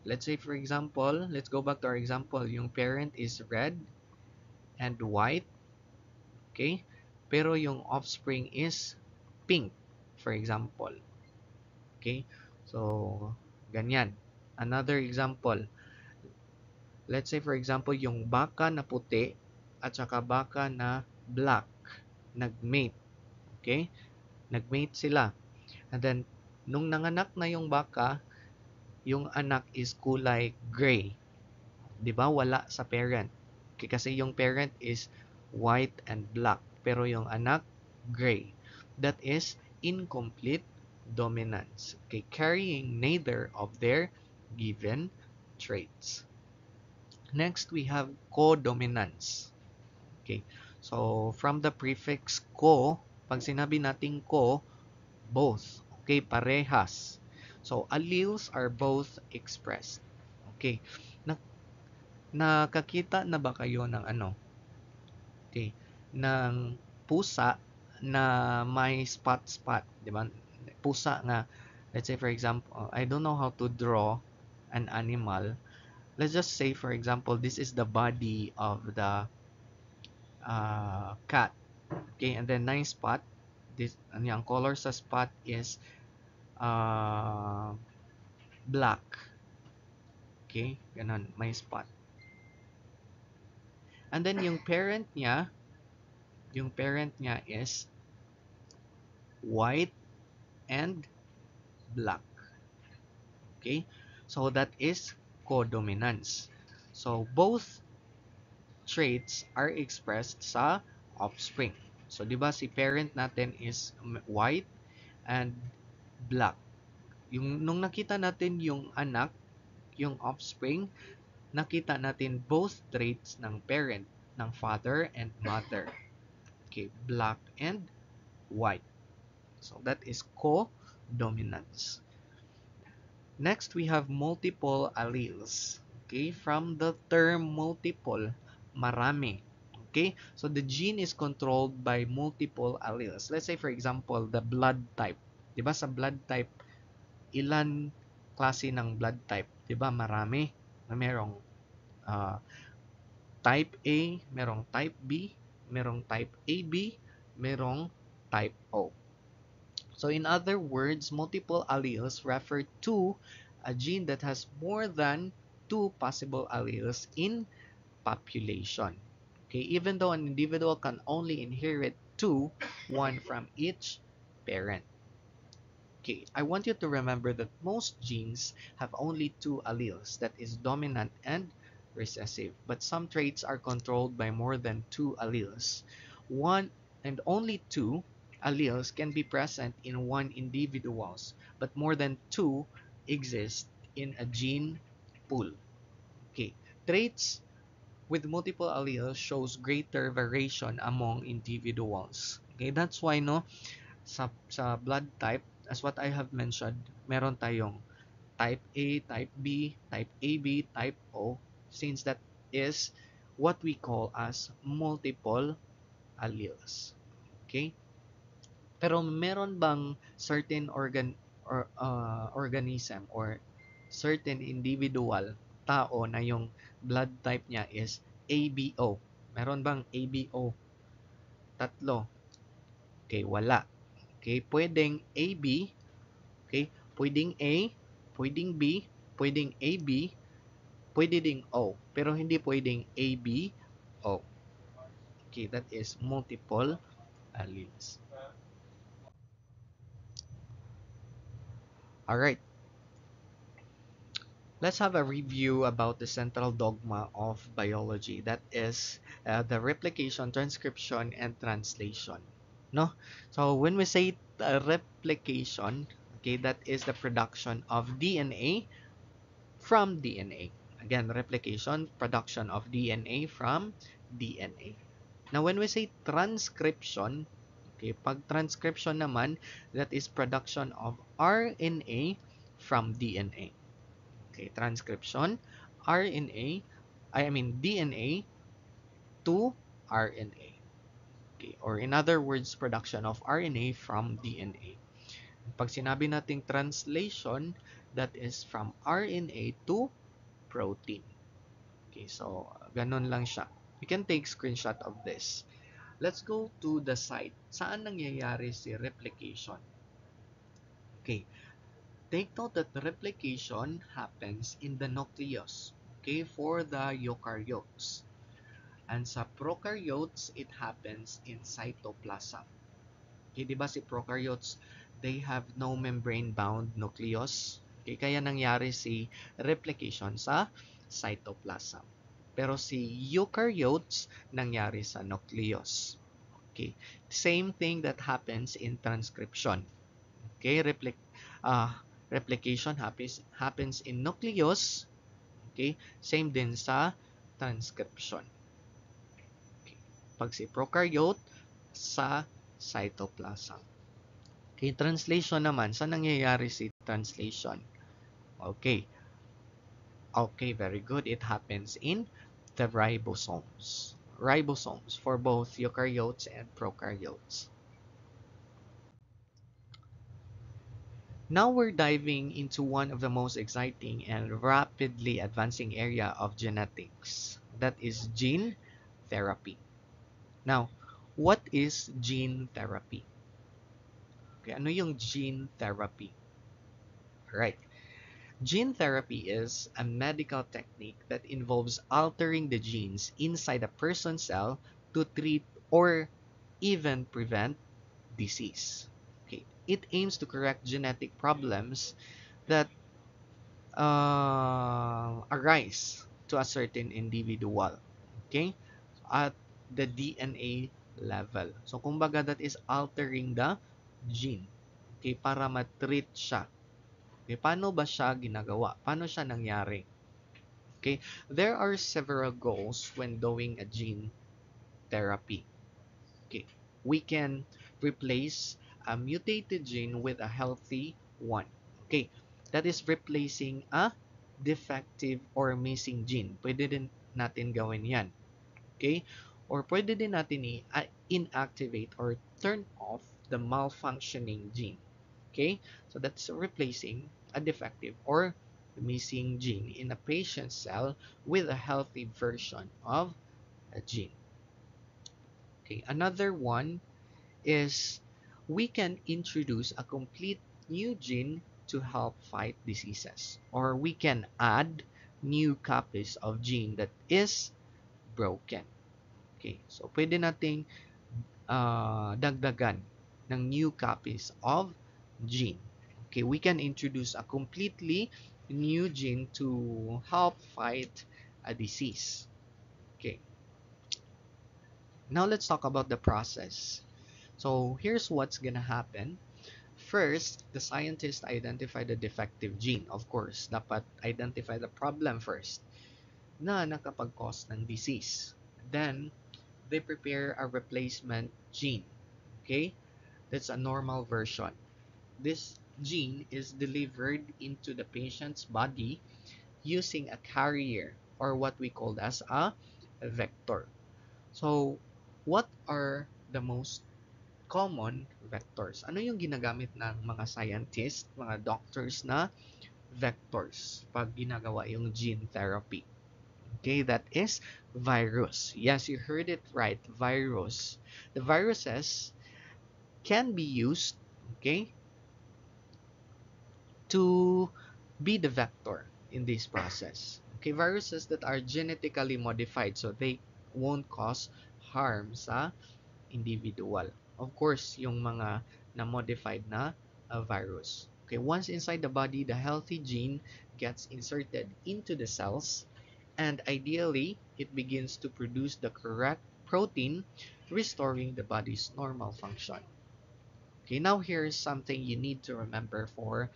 let's say for example, let's go back to our example, yung parent is red and white, okay? Pero yung offspring is pink, for example. Okay? So, ganyan. Another example, let's say for example, yung baka na puti at saka baka na black, nagmate. Okay? Nagmate sila. And then, nung nanganak na yung baka, yung anak is kulay gray. 'Di ba? Wala sa parent. Kasi yung parent is white and black, pero yung anak gray. That is incomplete dominance. Okay, carrying neither of their given traits. Next, we have codominance. Okay. So, from the prefix ko, pag sinabi nating ko, both. Okay, parehas. So, alleles are both expressed. Okay. Nakakita na ba kayo ng ano? Okay, ng pusa na may spot-spot, 'di ba? Pusa nga, let's say for example, I don't know how to draw an animal. Let's just say for example, this is the body of the cat. Okay, and then nine spot. This, ang color sa spot is uh, black. Okay, ganun, may spot. And then yung parent niya is white and black. Okay? So that is codominance. So both traits are expressed sa offspring. So 'di ba si parent natin is white and black. Yung nung nakita natin yung anak, yung offspring, nakita natin both traits ng parent, ng father and mother. Okay, black and white. So that is codominance. Next, we have multiple alleles. Okay, from the term multiple, marami. Okay, so the gene is controlled by multiple alleles. Let's say for example, the blood type. 'Di ba sa blood type, ilan klase ng blood type? 'Di ba marami? Merong uh, type A, merong type B, merong type AB, merong type O. So in other words, multiple alleles refer to a gene that has more than two possible alleles in population. Okay, even though an individual can only inherit two, one from each parent. Okay, I want you to remember that most genes have only two alleles, that is dominant and recessive, but some traits are controlled by more than two alleles. One and only two alleles can be present in one individuals, but more than two exist in a gene pool. Okay, traits with multiple alleles shows greater variation among individuals. Okay, that's why no sa blood type, as what I have mentioned, meron tayong type A, type B, type AB, type O, since that is what we call as multiple alleles. Okay? Pero meron bang certain organism or certain individual tao na yung blood type niya is ABO? Meron bang ABO? Tatlo. Okay, wala. Okay, pwedeng AB, okay? Pwedeng A, pwedeng B, pwedeng AB, pwede ding O, pero hindi pwedeng AB, O. Okay, that is multiple alleles. All right. Let's have a review about the central dogma of biology. That is the replication, transcription, and translation. No? So when we say replication, okay, that is the production of DNA from DNA. Again, replication, production of DNA from DNA. Now, when we say transcription, okay, pag transcription naman, that is production of RNA from DNA. Okay, transcription, RNA, I mean DNA to RNA. Okay, or in other words, production of RNA from DNA. Pag sinabi nating translation, that is from RNA to protein. Okay, so ganun lang siya. You can take screenshot of this. Let's go to the site. Saan nangyayari si replication? Okay, take note that the replication happens in the nucleus, okay, for the eukaryotes. And sa prokaryotes, it happens in cytoplasm. Okay, di ba si prokaryotes, they have no membrane-bound nucleus. Okay, kaya nangyari si replication sa cytoplasm. Pero si eukaryotes, nangyari sa nucleus. Okay, same thing that happens in transcription. Okay, uh, replication happens in nucleus. Okay, same din sa transcription. Okay. Pag si prokaryote, sa cytoplasm. Okay, translation naman, saan nangyayari si translation? Okay. Okay, very good. It happens in the ribosomes. Ribosomes for both eukaryotes and prokaryotes. Now we're diving into one of the most exciting and rapidly advancing area of genetics. That is gene therapy. Now, what is gene therapy? Okay, ano yung gene therapy? Right. Gene therapy is a medical technique that involves altering the genes inside a person's cell to treat or even prevent disease. Okay. It aims to correct genetic problems that arise to a certain individual. Okay? At the DNA level. So, kumbaga, that is altering the gene. Okay? Para matreat siya. Okay? Paano ba siya ginagawa? Paano siya nangyari? Okay? There are several goals when doing a gene therapy. Okay? We can replace a mutated gene with a healthy one. Okay? That is replacing a defective or missing gene. Pwede din natin gawin yan. Okay? Or pwede din natin inactivate or turn off the malfunctioning gene. Okay? So that's replacing a defective or missing gene in a patient's cell with a healthy version of a gene. Okay, another one is we can introduce a complete new gene to help fight diseases, or we can add new copies of gene that is broken. Okay, so pwede nating dagdagan ng new copies of gene. Okay, we can introduce a completely new gene to help fight a disease. Okay, now let's talk about the process. So here's what's gonna happen. First, the scientists identify the defective gene. Of course, dapat identify the problem first na nakapag-cause ng disease. Then, they prepare a replacement gene. Okay? That's a normal version. This gene is delivered into the patient's body using a carrier or what we call as a vector. So, What are the most common vectors? Ano yung ginagamit ng mga scientists, mga doctors na vectors pag ginagawa yung gene therapy? Okay, that is virus. Yes, you heard it right, virus. The viruses can be used, okay, to be the vector in this process. Okay, viruses that are genetically modified so they won't cause harm sa individual. Of course, yung mga na-modified na virus. Okay, once inside the body, the healthy gene gets inserted into the cells and ideally, it begins to produce the correct protein, restoring the body's normal function. Okay, now here's something you need to remember for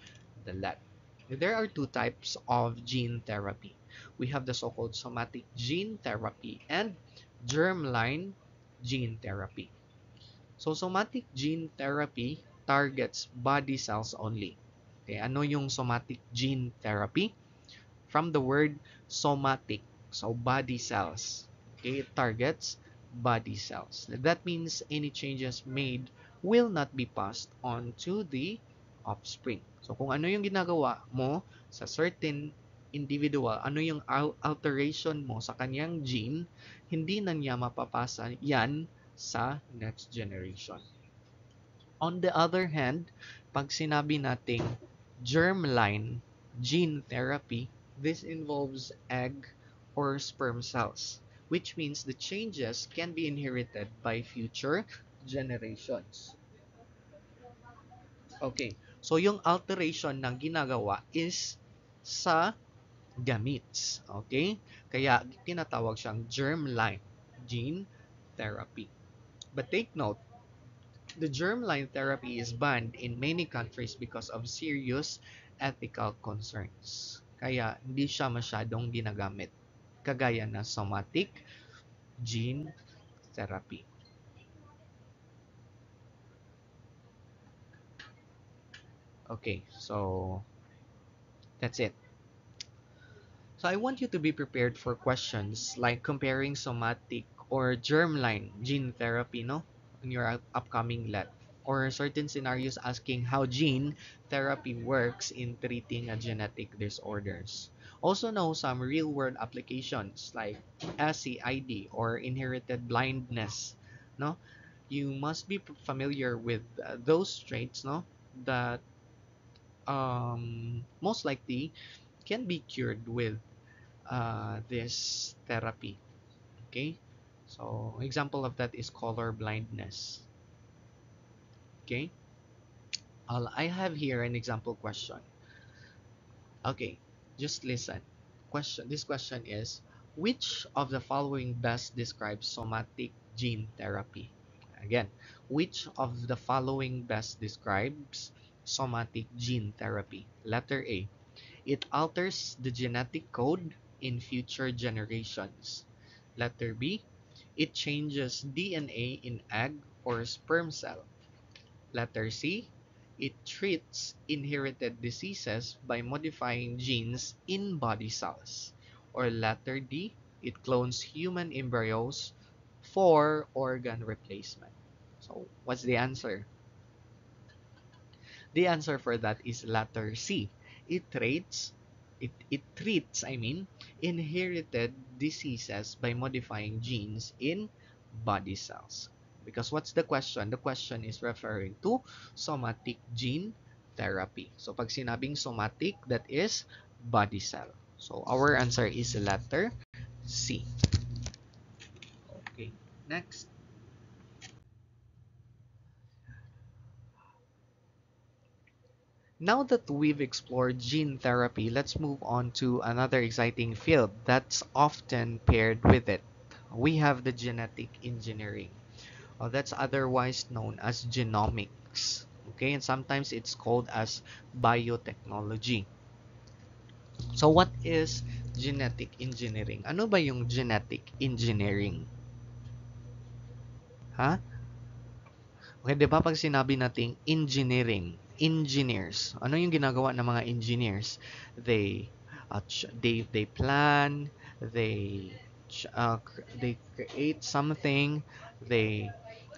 the lab. There are two types of gene therapy. We have the so-called somatic gene therapy and germline gene therapy. So somatic gene therapy targets body cells only. Okay, ano yung somatic gene therapy? From the word somatic, so body cells. Okay, it targets body cells. That means any changes made will not be passed on to the offspring. So kung ano yung ginagawa mo sa certain individual, ano yung alteration mo sa kanyang gene, hindi na niya mapapasa yan sa next generation. On the other hand, pag sinabi nating germline gene therapy, this involves egg or sperm cells, which means the changes can be inherited by future generations. Okay, so yung alteration ng ginagawa is sa gametes. Okay? Kaya tinatawag siyang germline gene therapy. But take note, the germline therapy is banned in many countries because of serious ethical concerns. Kaya hindi siya masyadong ginagamit. Kagaya na somatic gene therapy. Okay, so that's it. So I want you to be prepared for questions like comparing somatic or germline gene therapy, no, in your upcoming lab, or certain scenarios asking how gene therapy works in treating a genetic disorders. Also know some real-world applications like SCID or inherited blindness, no. You must be familiar with those traits, no, that most likely can be cured with this therapy. Okay, so example of that is color blindness. Okay, I have here an example question. Okay, just listen. This question is, which of the following best describes somatic gene therapy? Again, which of the following best describes somatic gene therapy? Letter A, it alters the genetic code in future generations. Letter B, it changes DNA in egg or sperm cell. Letter C, it treats inherited diseases by modifying genes in body cells. Or letter D, it clones human embryos for organ replacement. So, what's the answer? The answer for that is letter C. It treats inherited diseases by modifying genes in body cells. Because what's the question? The question is referring to somatic gene therapy. So pag sinabing somatic, that is body cell. So our answer is letter C. Okay, next. Now that we've explored gene therapy, let's move on to another exciting field that's often paired with it. We have the genetic engineering. That's otherwise known as genomics. Okay, and sometimes it's called as biotechnology. So what is genetic engineering? Ano ba yung genetic engineering? Ha? Okay, 'di ba pag sinabi nating engineering, engineers, ano yung ginagawa ng mga engineers? They they plan, they they create something, they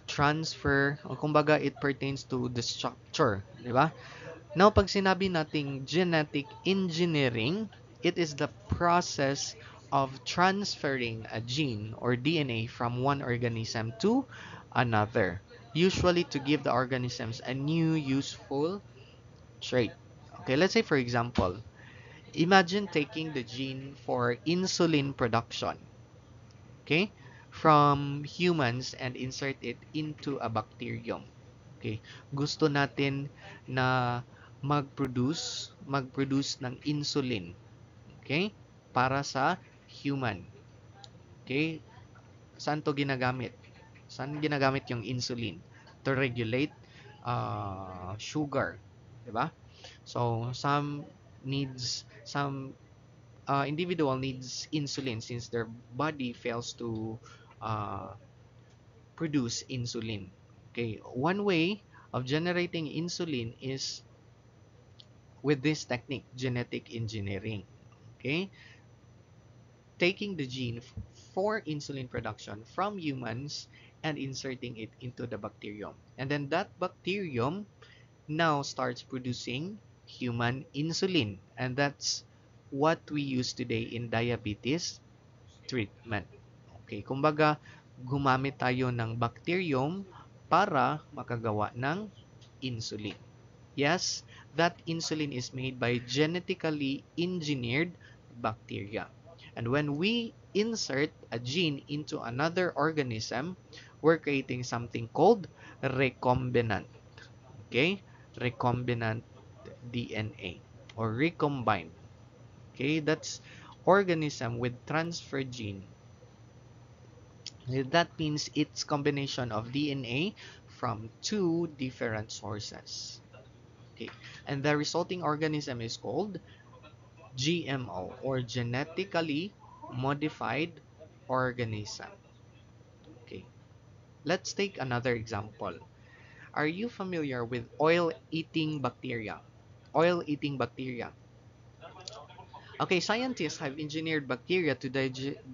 transfer, o kumbaga it pertains to the structure, di ba? Now, pag sinabi nating genetic engineering, it is the process of transferring a gene or DNA from one organism to another, usually to give the organisms a new useful trait. Okay, let's say for example, imagine taking the gene for insulin production, okay, from humans and insert it into a bacterium. Okay, gusto natin na mag-produce ng insulin, okay, para sa human. Okay, saan to ginagamit? Saan ginagamit yung insulin? To regulate sugar, 'di ba? So, some individual needs insulin since their body fails to uh, produce insulin. Okay, one way of generating insulin is with this technique, genetic engineering. Okay, taking the gene for insulin production from humans and inserting it into the bacterium. And then that bacterium now starts producing human insulin. And that's what we use today in diabetes treatment. Okay, kumbaga, gumamit tayo ng bacterium para makagawa ng insulin. Yes, that insulin is made by genetically engineered bacteria. And when we insert a gene into another organism, we're creating something called recombinant. Okay? Recombinant DNA or recombined. Okay? That's organism with transfer gene. That means it's combination of DNA from two different sources. Okay. And the resulting organism is called GMO or genetically modified organism. Okay. Let's take another example. Are you familiar with oil-eating bacteria? Oil-eating bacteria. Okay, scientists have engineered bacteria to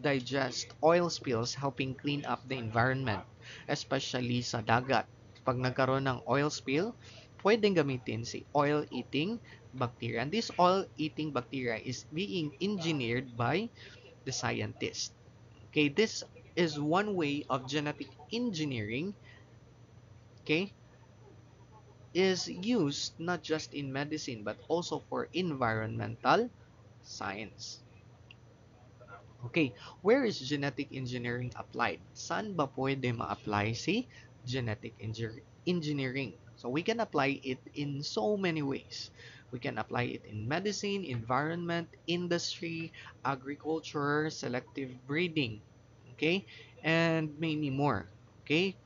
digest oil spills, helping clean up the environment, especially sa dagat. Pag nagkaroon ng oil spill, pwedeng gamitin si oil-eating bacteria. And this oil-eating bacteria is being engineered by the scientists. Okay, this is one way of genetic engineering, okay, is used not just in medicine but also for environmental science. Okay, where is genetic engineering applied? Saan ba pwede ma-apply si genetic engineering? So we can apply it in so many ways. We can apply it in medicine, environment, industry, agriculture, selective breeding, okay, and many more. Okay,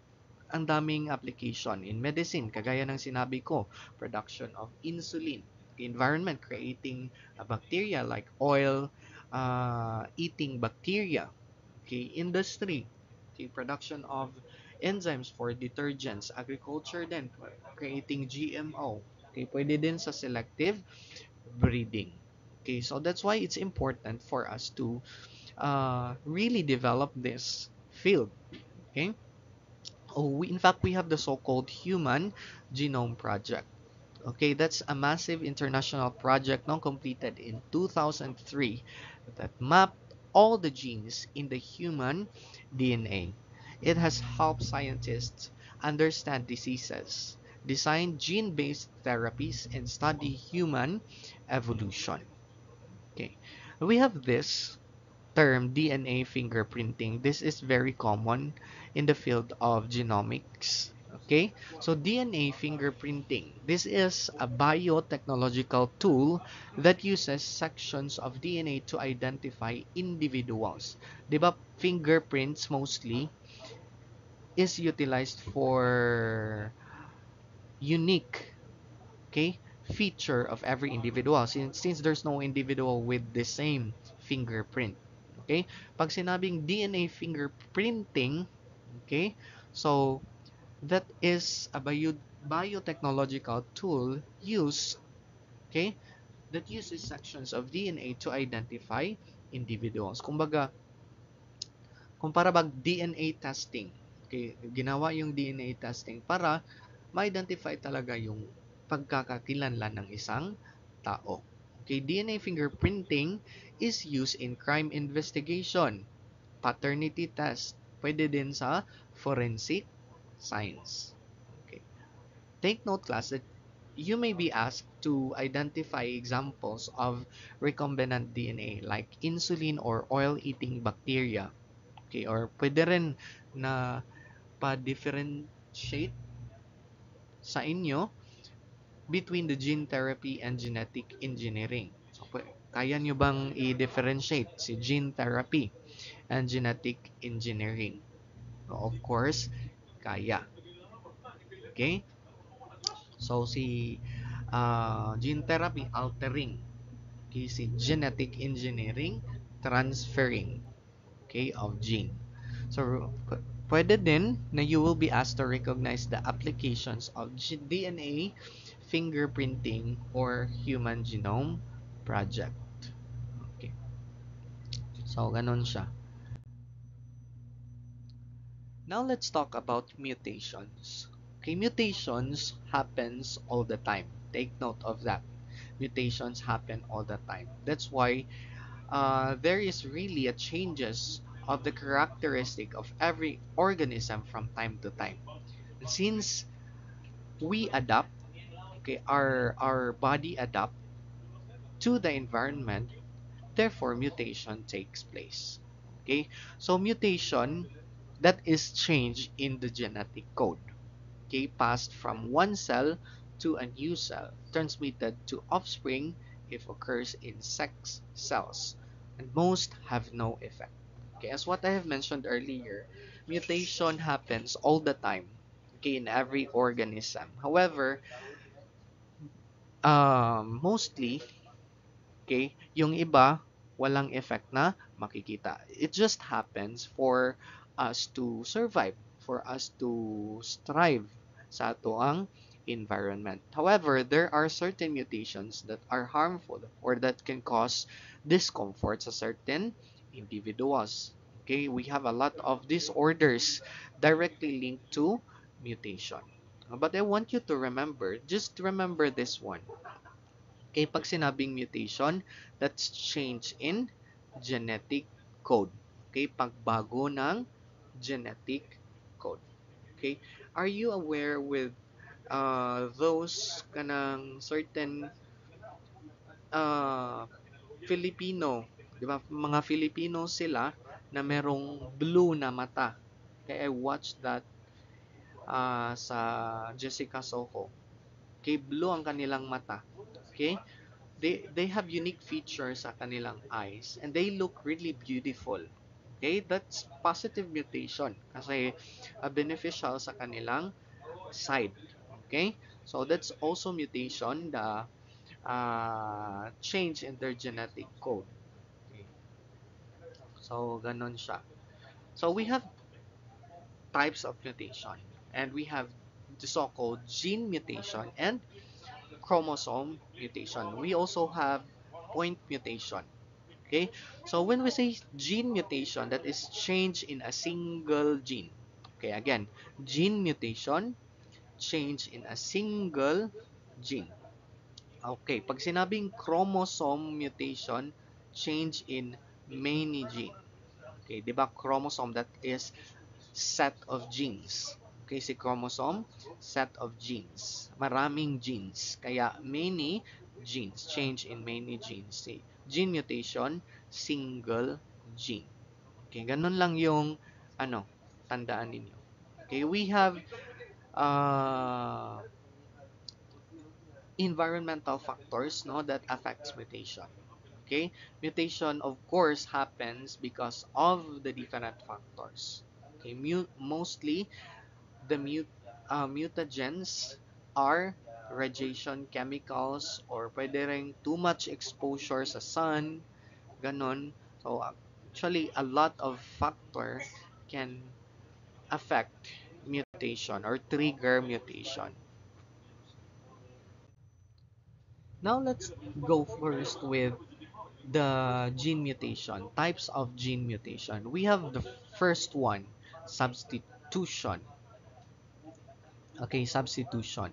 ang daming application in medicine, kagaya ng sinabi ko, production of insulin, environment, creating a bacteria like oil, eating bacteria, okay, industry, okay, production of enzymes for detergents, agriculture then, creating GMO, okay, pwede din sa selective breeding. Okay, so that's why it's important for us to really develop this field. Okay. Oh, in fact, we have the so-called Human Genome Project. Okay, that's a massive international project now completed in 2003 that mapped all the genes in the human DNA. It has helped scientists understand diseases, design gene-based therapies, and study human evolution. Okay, we have this term DNA fingerprinting. This is very common in the field of genomics. Okay, so DNA fingerprinting. This is a biotechnological tool that uses sections of DNA to identify individuals. Diba, fingerprints mostly is utilized for unique, okay, feature of every individual since there's no individual with the same fingerprint. Okay? Pag sinabing DNA fingerprinting, okay? So that is a biotechnological tool used, okay? That uses sections of DNA to identify individuals. Kumbaga, kumpara bag DNA testing. Okay, ginawa yung DNA testing para ma-identify talaga yung pagkakakilanlan ng isang tao. Okay, DNA fingerprinting is used in crime investigation, paternity test, pwede din sa forensic science. Okay. Take note class that you may be asked to identify examples of recombinant DNA like insulin or oil-eating bacteria. Okay, or pwede rin na pa-differentiate sa inyo between the gene therapy and genetic engineering. So, kaya nyo bang i-differentiate si gene therapy and genetic engineering? So, of course, kaya. Okay? So, si gene therapy, altering. Okay, si genetic engineering, transferring. Okay, of gene. So, pwede din na you will be asked to recognize the applications of DNA fingerprinting or human genome project. Okay. So, ganun siya. Now, let's talk about mutations. Okay, mutations happens all the time. Take note of that. Mutations happen all the time. That's why there is really a changes of the characteristic of every organism from time to time. Since we adapt, okay, our body adapt to the environment, therefore mutation takes place. Okay, so mutation, that is change in the genetic code, okay, passed from one cell to a new cell, transmitted to offspring if occurs in sex cells, and most have no effect. Okay, as what I have mentioned earlier, mutation happens all the time, okay, in every organism. However, mostly, okay, yung iba, walang effect na makikita. It just happens for us to survive, for us to strive sa ato environment. However, there are certain mutations that are harmful or that can cause discomfort sa certain individuals. Okay, we have a lot of disorders directly linked to mutation. But I want you to remember, just remember this one. Okay, pag sinabing mutation, that's change in genetic code. Okay, pagbago ng genetic code. Okay, are you aware with those kanang certain uh, Filipino, di ba? Mga Filipino sila na merong blue na mata. Okay, I watched that sa Jessica Soho. Okay, blue ang kanilang mata. Okay, they have unique features sa kanilang eyes and they look really beautiful. Okay, that's positive mutation kasi beneficial sa kanilang side. Okay, so that's also mutation, the change in their genetic code. Okay. So ganon siya. So we have types of mutation and we have the so-called gene mutation and chromosome mutation. We also have point mutation. Okay, so when we say gene mutation, that is change in a single gene. Okay, again, gene mutation, change in a single gene. Okay, pag sinabing chromosome mutation, change in many gene. Okay, di ba chromosome, that is set of genes. Okay, si chromosome, set of genes. Maraming genes. Kaya many genes, change in many genes. Si gene mutation, single gene. Okay, ganun lang yung tandaan ninyo. Okay, we have uh, environmental factors no that affects mutation. Okay, mutation of course happens because of the different factors. Okay, mostly the mutagens are radiation chemicals or pwede rin too much exposure sa sun, ganon. So actually a lot of factor can affect mutation or trigger mutation. Now let's go first with the gene mutation, types of gene mutation. We have the first one, substitution. Okay, substitution.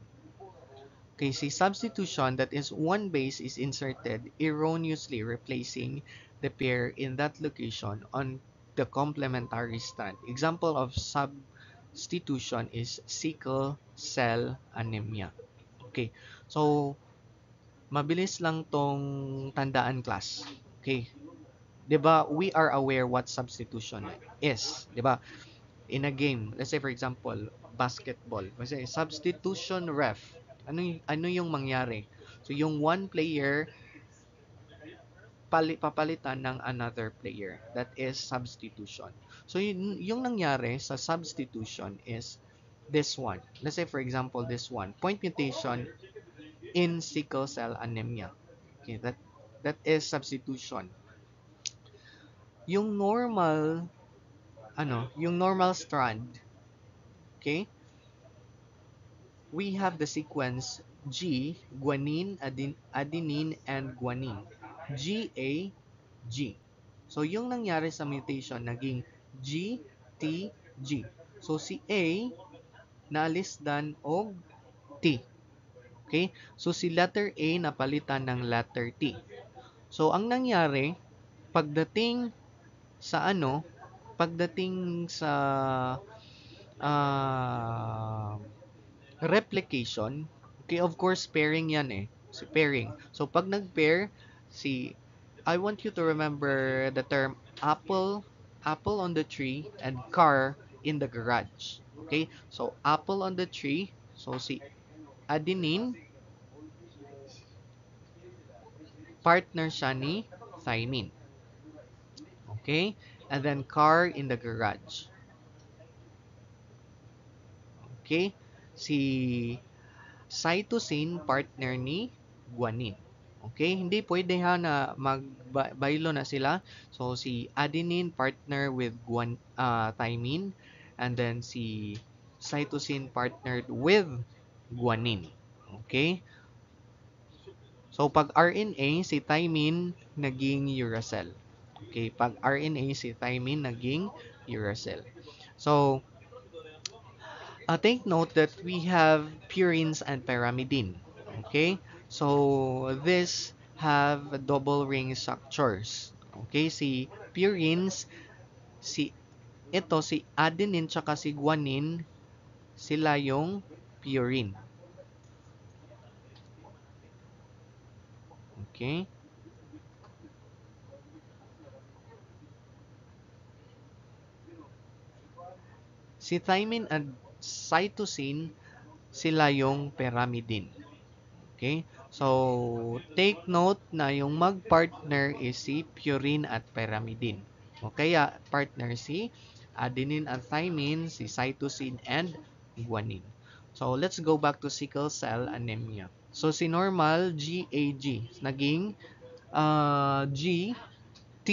Okay, see substitution, that is one base is inserted erroneously replacing the pair in that location on the complementary strand. Example of substitution is sickle cell anemia. Okay, so mabilis lang tong tandaan, class. Okay, 'di ba, we are aware what substitution is, 'di ba? In a game, let's say for example, basketball. Kasi substitution ref. Ano yung mangyari? So yung one player papalitan ng another player. That is substitution. So yung nangyari sa substitution is this one. Let's say for example this one, point mutation in sickle cell anemia. Okay, that is substitution. Yung normal yung normal strand, okay? We have the sequence G, guanine, adenine, and guanine. GA, G. So, yung nangyari sa mutation, naging G, T, G. So, si A, naalis dan og T. Okay? So, si letter A napalitan ng letter T. So, ang nangyari, pagdating sa pagdating sa uh, replication, okay, of course, pairing yan eh. Si pairing. So, pag nag-pair, I want you to remember the term apple on the tree, and car in the garage. Okay? So, apple on the tree. So, si adenine, partner siya ni thymine. Okay? And then, car in the garage. Okay? Si cytosine, partner ni guanine. Okay? Hindi pwede ha na magbaylo na sila. So, si adenine, partner with thymine. And then, si cytosine, partnered with guanine. Okay? So, pag RNA, si thymine naging uracil. Okay? Pag RNA, si thymine naging uracil. So, take note that we have purines and pyrimidine. Okay, so this have double ring structures. Okay, si purines, si adenine tsaka si guanine, sila yung purine. Okay, si thymine and cytosine, sila yung pyrimidine. Okay? So, take note na yung mag-partner is si purine at pyrimidine. O kaya, partner si adenine at thymine, si cytosine and guanine. So, let's go back to sickle cell anemia. So, si normal, GAG, naging G, T,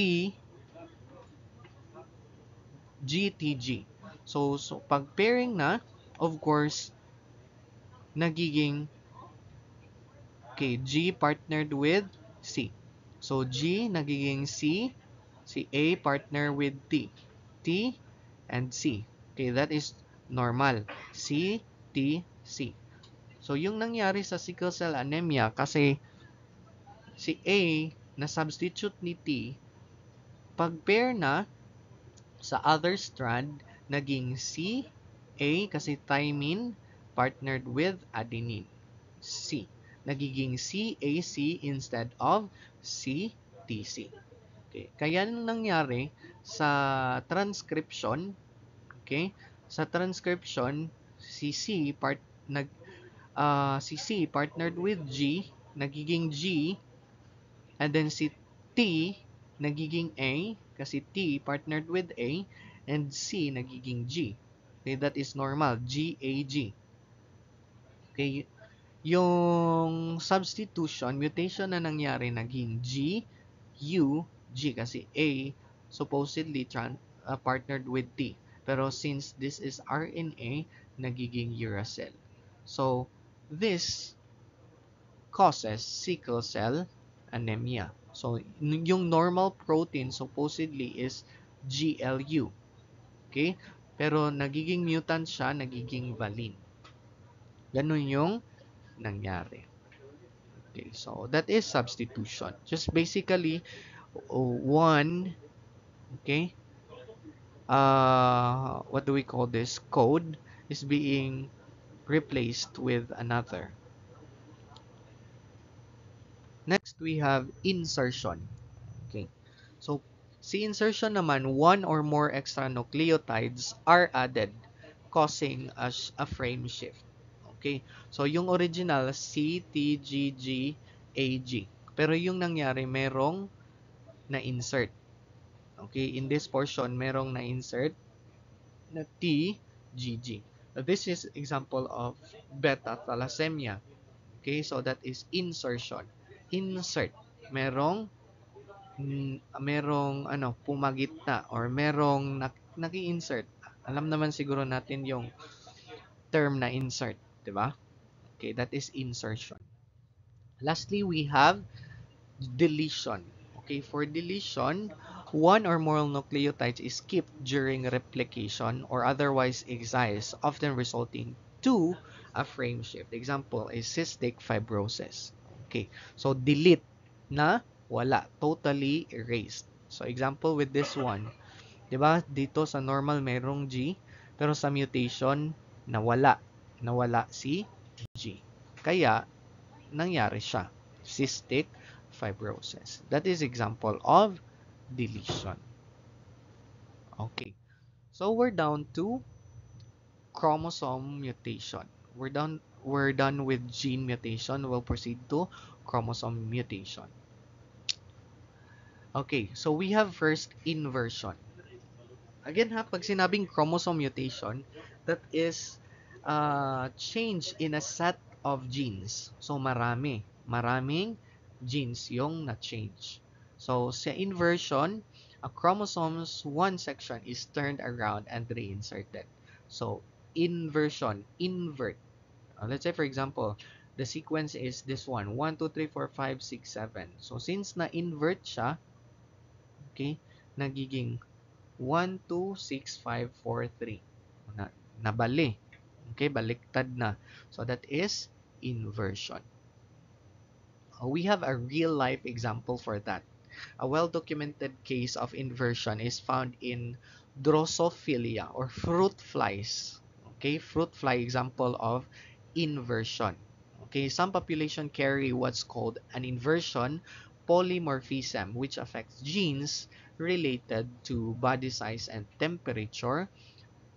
GTG. So, pag pairing na, of course, nagiging okay, G partnered with C. So, G nagiging C, si A partner with T. T and C. Okay, that is normal. C, T, C. So, yung nangyari sa sickle cell anemia, kasi si A na substitute ni T, pag pair na sa other strand, naging C, A, kasi thymine partnered with adenine. C. Nagiging CAC instead of CTC. Okay. Kaya nung nangyari sa transcription, okay? Sa transcription, si C si C partnered with G, nagiging G, and then si T nagiging A kasi T partnered with A, and C nagiging G. Okay, that is normal, GAG. Okay, yung substitution, mutation na nangyari, naging G, U, G kasi A supposedly partnered with T. Pero since this is RNA, nagiging uracil. So, this causes sickle cell anemia. So, yung normal protein supposedly is GLU. Okay? Pero nagiging mutant siya, nagiging valine. Ganun yung nangyari. Okay, so that is substitution. Just basically, one, okay, what do we call this? Code is being replaced with another. Next, we have insertion. Okay. So, si insertion naman, one or more extra nucleotides are added, causing a frame shift. Okay. So, yung original, C, T, G, G, A, G. Pero yung nangyari, merong na-insert. Okay. In this portion, merong na-insert na T, G, G. This is example of beta thalassemia. Okay. So, that is insertion. Insert. Merong pumagitna or merong naki-insert. Alam naman siguro natin yung term na insert, 'di ba? Okay, that is insertion. Lastly, we have deletion. Okay, for deletion, one or more nucleotides is skipped during replication or otherwise excised, often resulting to a frame shift. Example is cystic fibrosis. Okay, so delete na wala, totally erased. So example with this one, 'di ba? Dito sa normal merong G, pero sa mutation nawala si G. Kaya nangyari siya, cystic fibrosis. That is example of deletion. Okay. So we're down to chromosome mutation. We're done with gene mutation. We'll proceed to chromosome mutation. Okay, so we have first inversion. Again ha, pag sinabing chromosome mutation, that is change in a set of genes. So maraming genes yung na-change. So sa inversion, a chromosome's one section is turned around and reinserted. So inversion, invert. Let's say for example, the sequence is this one, 1, 2, 3, 4, 5, 6, 7. So since na-invert siya, okay, nagiging 1, 2, 6, 5, 4, 3. Nabali. Okay, baliktad na. So that is inversion. We have a real life example for that. A well-documented case of inversion is found in Drosophila or fruit flies. Okay, fruit fly example of inversion. Okay, some population carry what's called an inversion polymorphism, which affects genes related to body size and temperature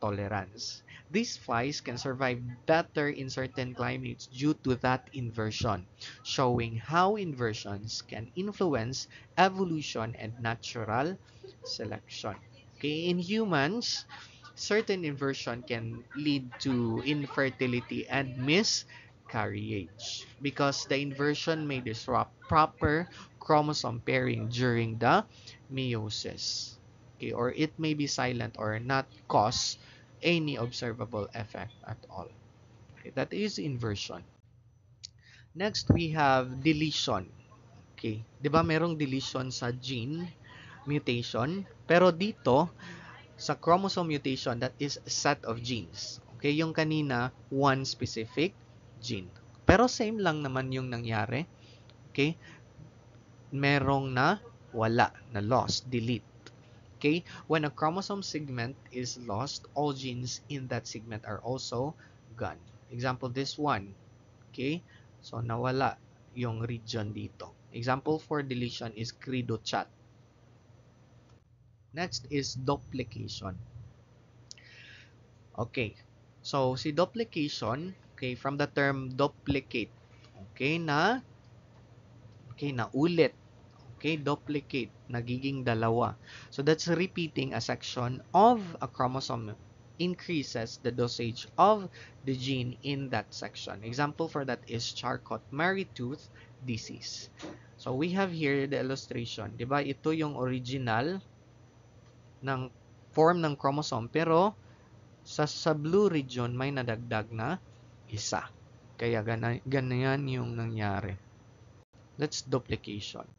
tolerance. These flies can survive better in certain climates due to that inversion, showing how inversions can influence evolution and natural selection. Okay, in humans, certain inversion can lead to infertility and miscarriage because the inversion may disrupt proper chromosome pairing during the meiosis. Okay, or it may be silent or not cause any observable effect at all. Okay, that is inversion. Next, we have deletion. Okay, 'di ba merong deletion sa gene mutation? Pero dito, sa chromosome mutation, that is a set of genes. Okay, yung kanina, one specific gene. Pero same lang naman yung nangyari. Okay, merong na wala, na lost, delete. Okay, when a chromosome segment is lost, all genes in that segment are also gone. Example, this one. Okay, so nawala yung region dito. Example for deletion is cridochat. Next is duplication. Okay, so si duplication, okay, from the term duplicate, okay, na ulit. Okay, duplicate, nagiging dalawa. So that's repeating a section of a chromosome increases the dosage of the gene in that section. Example for that is Charcot-Marie-Tooth disease. So we have here the illustration. Diba? Ito yung original ng form ng chromosome, pero sa blue region may nadagdag na isa. Kaya ganyan yung nangyari. That's duplication.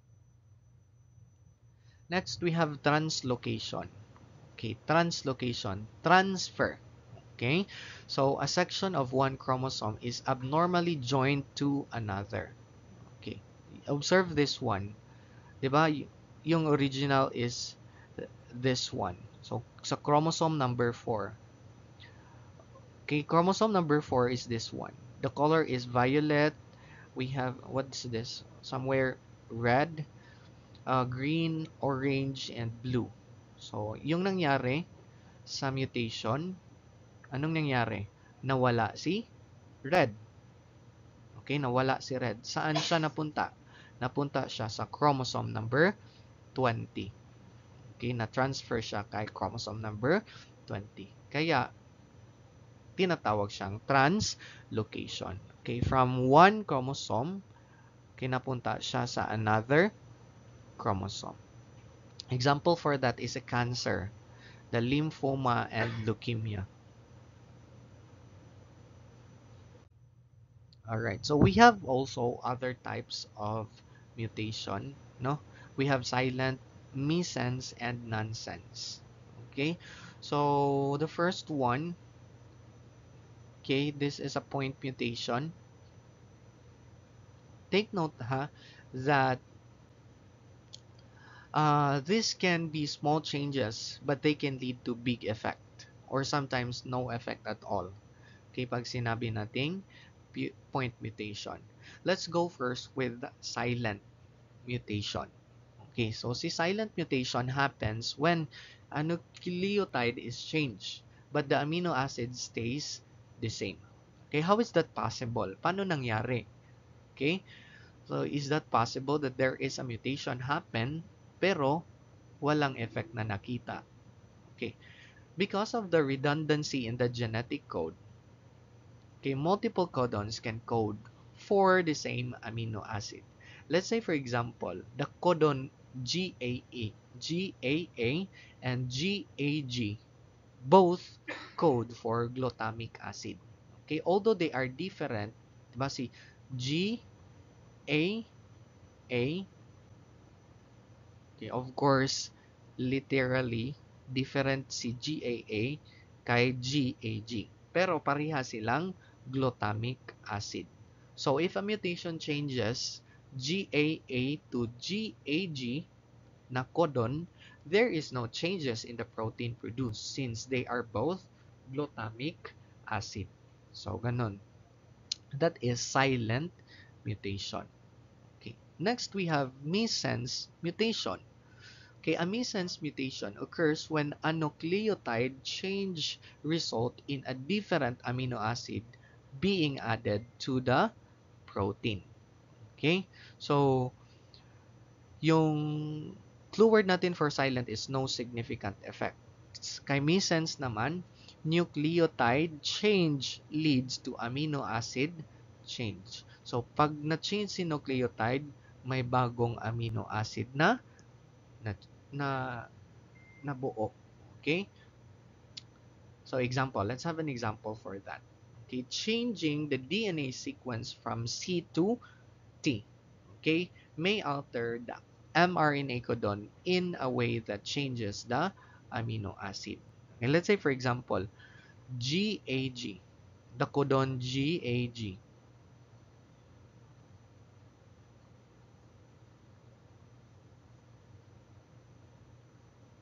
Next, we have translocation. Okay, translocation, transfer. Okay, so a section of one chromosome is abnormally joined to another. Okay, observe this one. Diba? Yung original is this one. So, sa chromosome number 4. Okay, chromosome number 4 is this one. The color is violet. We have, what's this? Somewhere red, green, orange, and blue. So, yung nangyari sa mutation, anong nangyari? Nawala si red. Okay, nawala si red. Saan siya napunta? Napunta siya sa chromosome number 20. Okay, na-transfer siya kay chromosome number 20. Kaya, tinatawag siyang translocation. Okay, from one chromosome, kinapunta siya sa another chromosome. Example for that is a cancer, the lymphoma and leukemia. Alright, so we have also other types of mutation, no? We have silent, missense, and nonsense. Okay, so the first one, okay, this is a point mutation. Take note that this can be small changes, but they can lead to big effect or sometimes no effect at all. Okay, pag sinabi nating point mutation. Let's go first with silent mutation. Okay, so si silent mutation happens when a nucleotide is changed, but the amino acid stays the same. Okay, how is that possible? Paano nangyari? Okay, so is that possible that there is a mutation happen pero walang effect na nakita? Okay, because of the redundancy in the genetic code, okay, multiple codons can code for the same amino acid. Let's say, for example, the codon GAA, GAA, and GAG both code for glutamic acid. Okay, although they are different, diba si GAA, okay, of course, literally, different si GAA kay GAG. Pero pareha silang glutamic acid. So, if a mutation changes GAA to GAG na codon, there is no changes in the protein produced since they are both glutamic acid. So, ganun. That is silent mutation. Okay. Next, we have missense mutation. Okay, a missense mutation occurs when a nucleotide change result in a different amino acid being added to the protein. Okay? So, yung clue word natin for silent is no significant effect. Kay missense naman, nucleotide change leads to amino acid change. So, pag na-change si nucleotide, may bagong amino acid na, na nabuo. Okay? So example, let's have an example for that. Okay, changing the DNA sequence from C to T, okay, may alter the mRNA codon in a way that changes the amino acid. Okay, let's say for example, GAG, the codon GAG.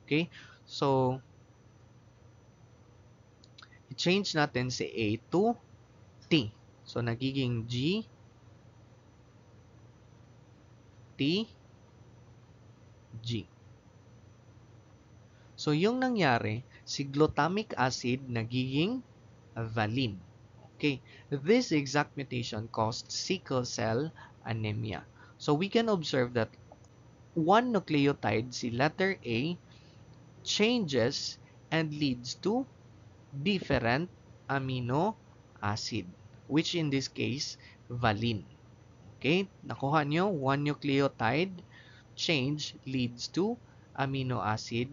Okay, so i-change natin si A to T. So nagiging G, T, G. So, yung nangyari, si glutamic acid nagiging valine. Okay, this exact mutation caused sickle cell anemia. So, we can observe that one nucleotide, si letter A, changes and leads to different amino acid, which in this case, valine. Okay, nakuha nyo, one nucleotide change leads to amino acid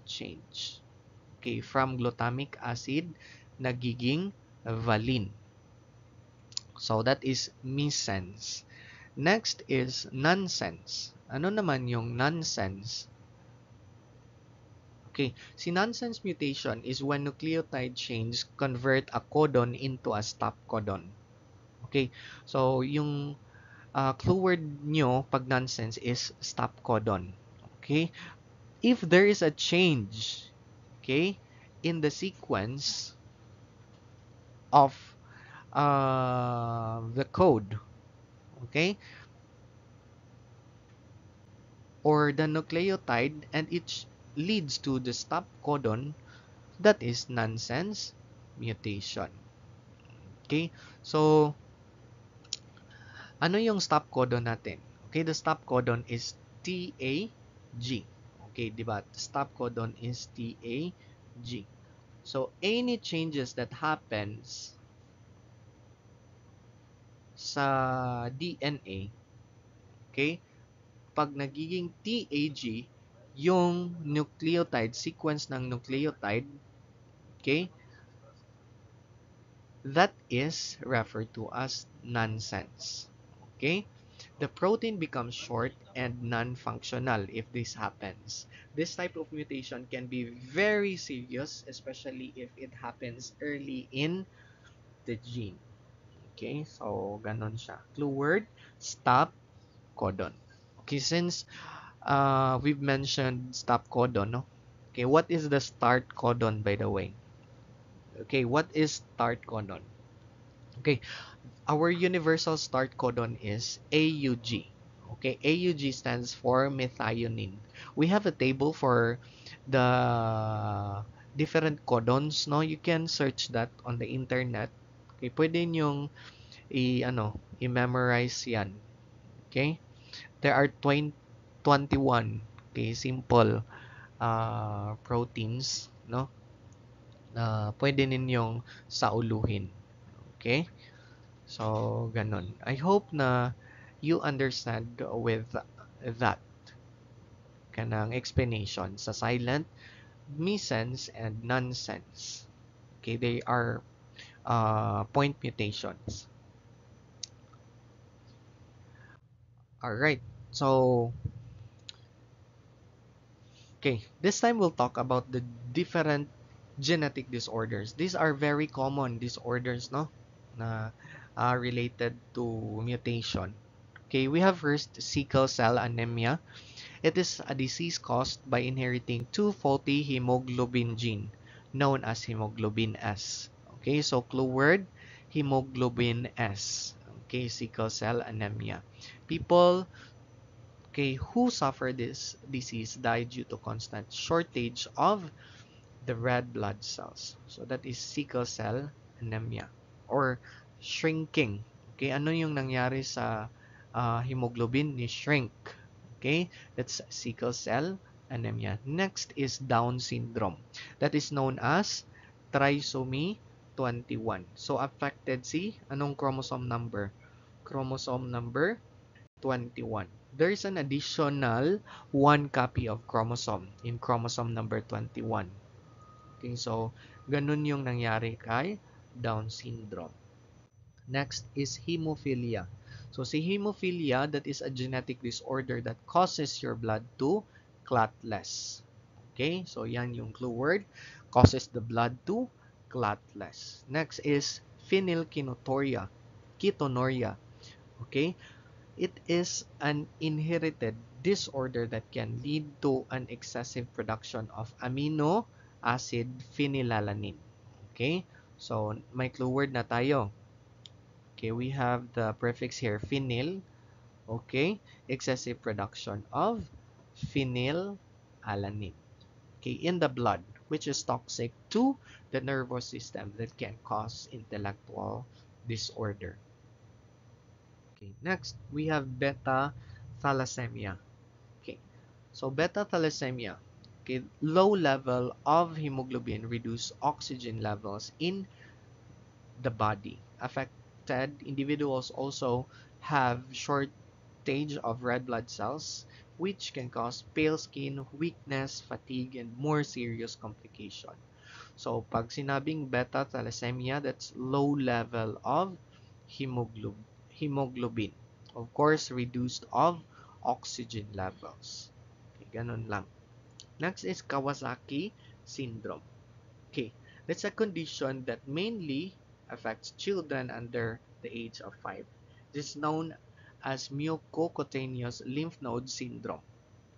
change. Okay, from glutamic acid, nagiging valine. So, that is missense. Next is nonsense. Ano naman yung nonsense? Okay, si nonsense mutation is when nucleotide chains convert a codon into a stop codon. Okay, so yung clue word nyo pag nonsense is stop codon. Okay, if there is a change, okay, in the sequence of the code, okay, or the nucleotide, and it leads to the stop codon, that is nonsense mutation. Okay, so ano yung stop codon natin? Okay, the stop codon is TAG. Okay, di ba? The stop codon is TAG. So, any changes that happens sa DNA, okay, pag nagiging TAG, yung nucleotide, sequence ng nucleotide, okay, that is referred to as nonsense. Okay? The protein becomes short and non-functional if this happens. This type of mutation can be very serious, especially if it happens early in the gene. Okay? So, ganon siya. Clue word, stop codon. Okay, since we've mentioned stop codon, no? Okay, what is the start codon, by the way? Okay, what is start codon? Okay, our universal start codon is AUG. Okay, AUG stands for methionine. We have a table for the different codons, no? You can search that on the internet. Okay, pwede nyong i-memorize yan. Okay? There are 21, okay, simple proteins, no? Na pwede ninyong sauluhin. Okay? So, ganun. I hope na you understand with that kanang explanation sa silent, missense, and nonsense. Okay, they are point mutations. Alright, so, okay, this time we'll talk about the different genetic disorders. These are very common disorders, no? Na related to mutation. Okay, we have first sickle cell anemia. It is a disease caused by inheriting two faulty hemoglobin gene known as hemoglobin S. Okay, so clue word, hemoglobin S. Okay, sickle cell anemia. People, okay, who suffer this disease die due to constant shortage of the red blood cells. So that is sickle cell anemia or shrinking. Okay, ano yung nangyari sa hemoglobin ni shrink? Okay, that's sickle cell anemia. Next is Down syndrome. That is known as trisomy 21. So affected si anong chromosome number? Chromosome number 21. There is an additional one copy of chromosome in chromosome number 21. Okay, so ganun yung nangyari kay Down syndrome. Next is hemophilia. So si hemophilia, that is a genetic disorder that causes your blood to clot less. Okay, so yan yung clue word, causes the blood to clot less. Next is phenylketonuria. Ketonuria. Okay, it is an inherited disorder that can lead to an excessive production of amino acid phenylalanine. Okay, so may clue word na tayo. Okay, we have the prefix here, phenyl. Okay, excessive production of phenylalanine. Okay, in the blood, which is toxic to the nervous system that can cause intellectual disorder. Okay, next we have beta thalassemia. Okay, so beta thalassemia. Okay, low level of hemoglobin reduce oxygen levels in the body. Affected individuals also have shortage of red blood cells, which can cause pale skin, weakness, fatigue, and more serious complication. So, pag sinabing beta thalassemia, that's low level of hemoglobin. Of course, reduced of oxygen levels. Okay, ganun lang. Next is Kawasaki syndrome. Okay, that's a condition that mainly affects children under the age of 5. This is known as mucocutaneous lymph node syndrome.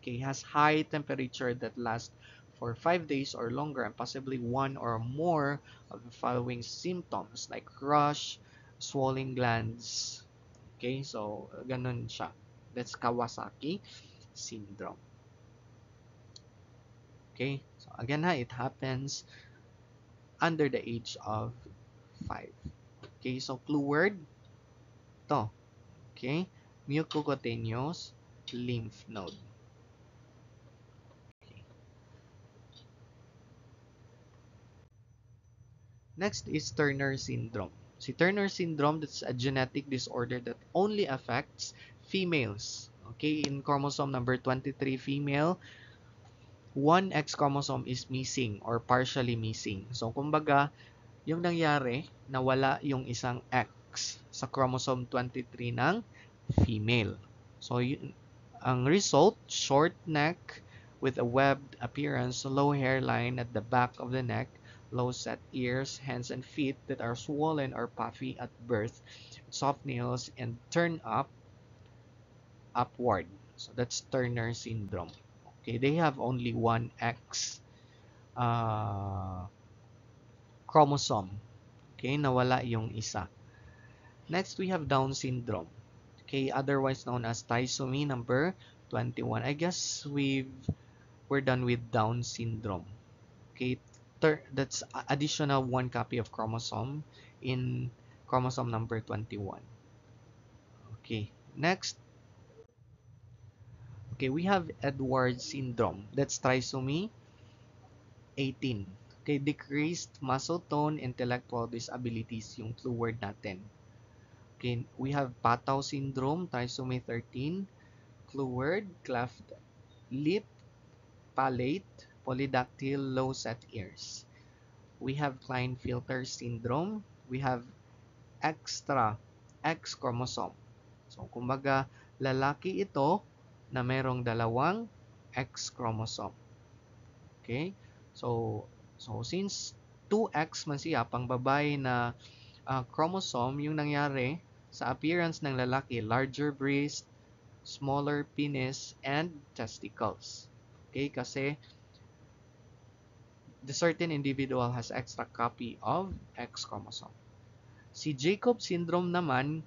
Okay, has high temperature that lasts for 5 days or longer and possibly one or more of the following symptoms like rash, swollen glands. Okay, so ganun siya. That's Kawasaki syndrome. Okay, so again ha, it happens under the age of 5. Okay, so clue word to. Okay, mucocutaneous lymph node. Okay. Next is Turner syndrome. Si Turner syndrome, that's a genetic disorder that only affects females. Okay, in chromosome number 23 female, one X chromosome is missing or partially missing. So, kumbaga, yung nangyari, nawala yung isang X sa chromosome 23 ng female. So, yun, ang result, short neck with a webbed appearance, low hairline at the back of the neck, low set ears, hands and feet that are swollen or puffy at birth, soft nails, and turn upward. So that's Turner syndrome. Okay, they have only one X uh, chromosome. Okay, nawala yung isa. Next, we have Down syndrome. Okay, otherwise known as trisomy number 21. I guess we're done with Down syndrome. Okay, that's additional one copy of chromosome in chromosome number 21. Okay, next, okay, we have Edwards syndrome. That's trisomy 18. Okay, decreased muscle tone, intellectual disabilities yung clue word natin. Okay, we have Patau syndrome, trisomy 13. Clue word, cleft lip, palate, polydactyl, low set ears. We have Klinefelter syndrome. We have extra X chromosome. So, kumbaga, lalaki ito na merong dalawang X chromosome. Okay? So since 2X man siya, pang babae na chromosome, yung nangyari sa appearance ng lalaki, larger breast, smaller penis, and testicles. Okay? Kasi the certain individual has extra copy of X chromosome. Si Jacob syndrome naman,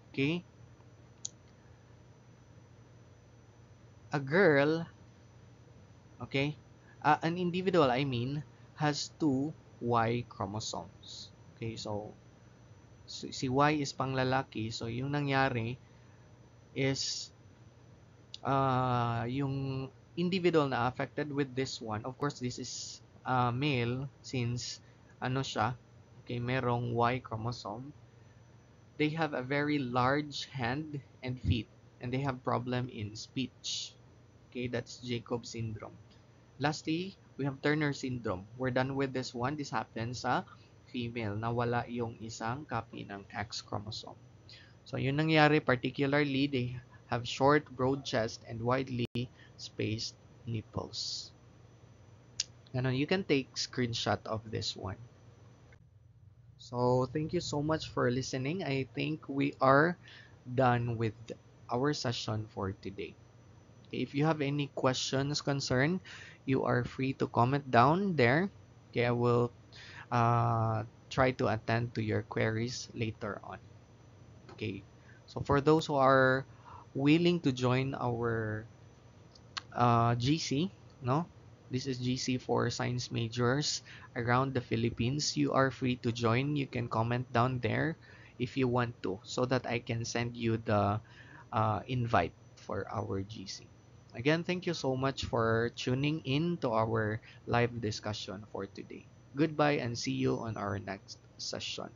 okay, a girl, okay, an individual, I mean, has two Y chromosomes. Okay, so si Y is pang lalaki, so yung nangyari is yung individual na affected with this one, of course, this is male since ano siya, okay, merong Y chromosome. They have a very large hand and feet, and they have problem in speech. Okay, that's Jacob syndrome. Lastly, we have Turner syndrome. We're done with this one. This happens sa female. Nawala yung isang copy ng X chromosome. So, yun nangyari particularly, they have short, broad chest and widely spaced nipples. Ganon, you can take screenshot of this one. So, thank you so much for listening. I think we are done with our session for today. Okay, if you have any questions, concern, you are free to comment down there. Okay, I will try to attend to your queries later on. Okay, so for those who are willing to join our GC, no? This is GC for science majors around the Philippines. You are free to join. You can comment down there if you want to, so that I can send you the invite for our GC. Again, thank you so much for tuning in to our live discussion for today. Goodbye and see you on our next session.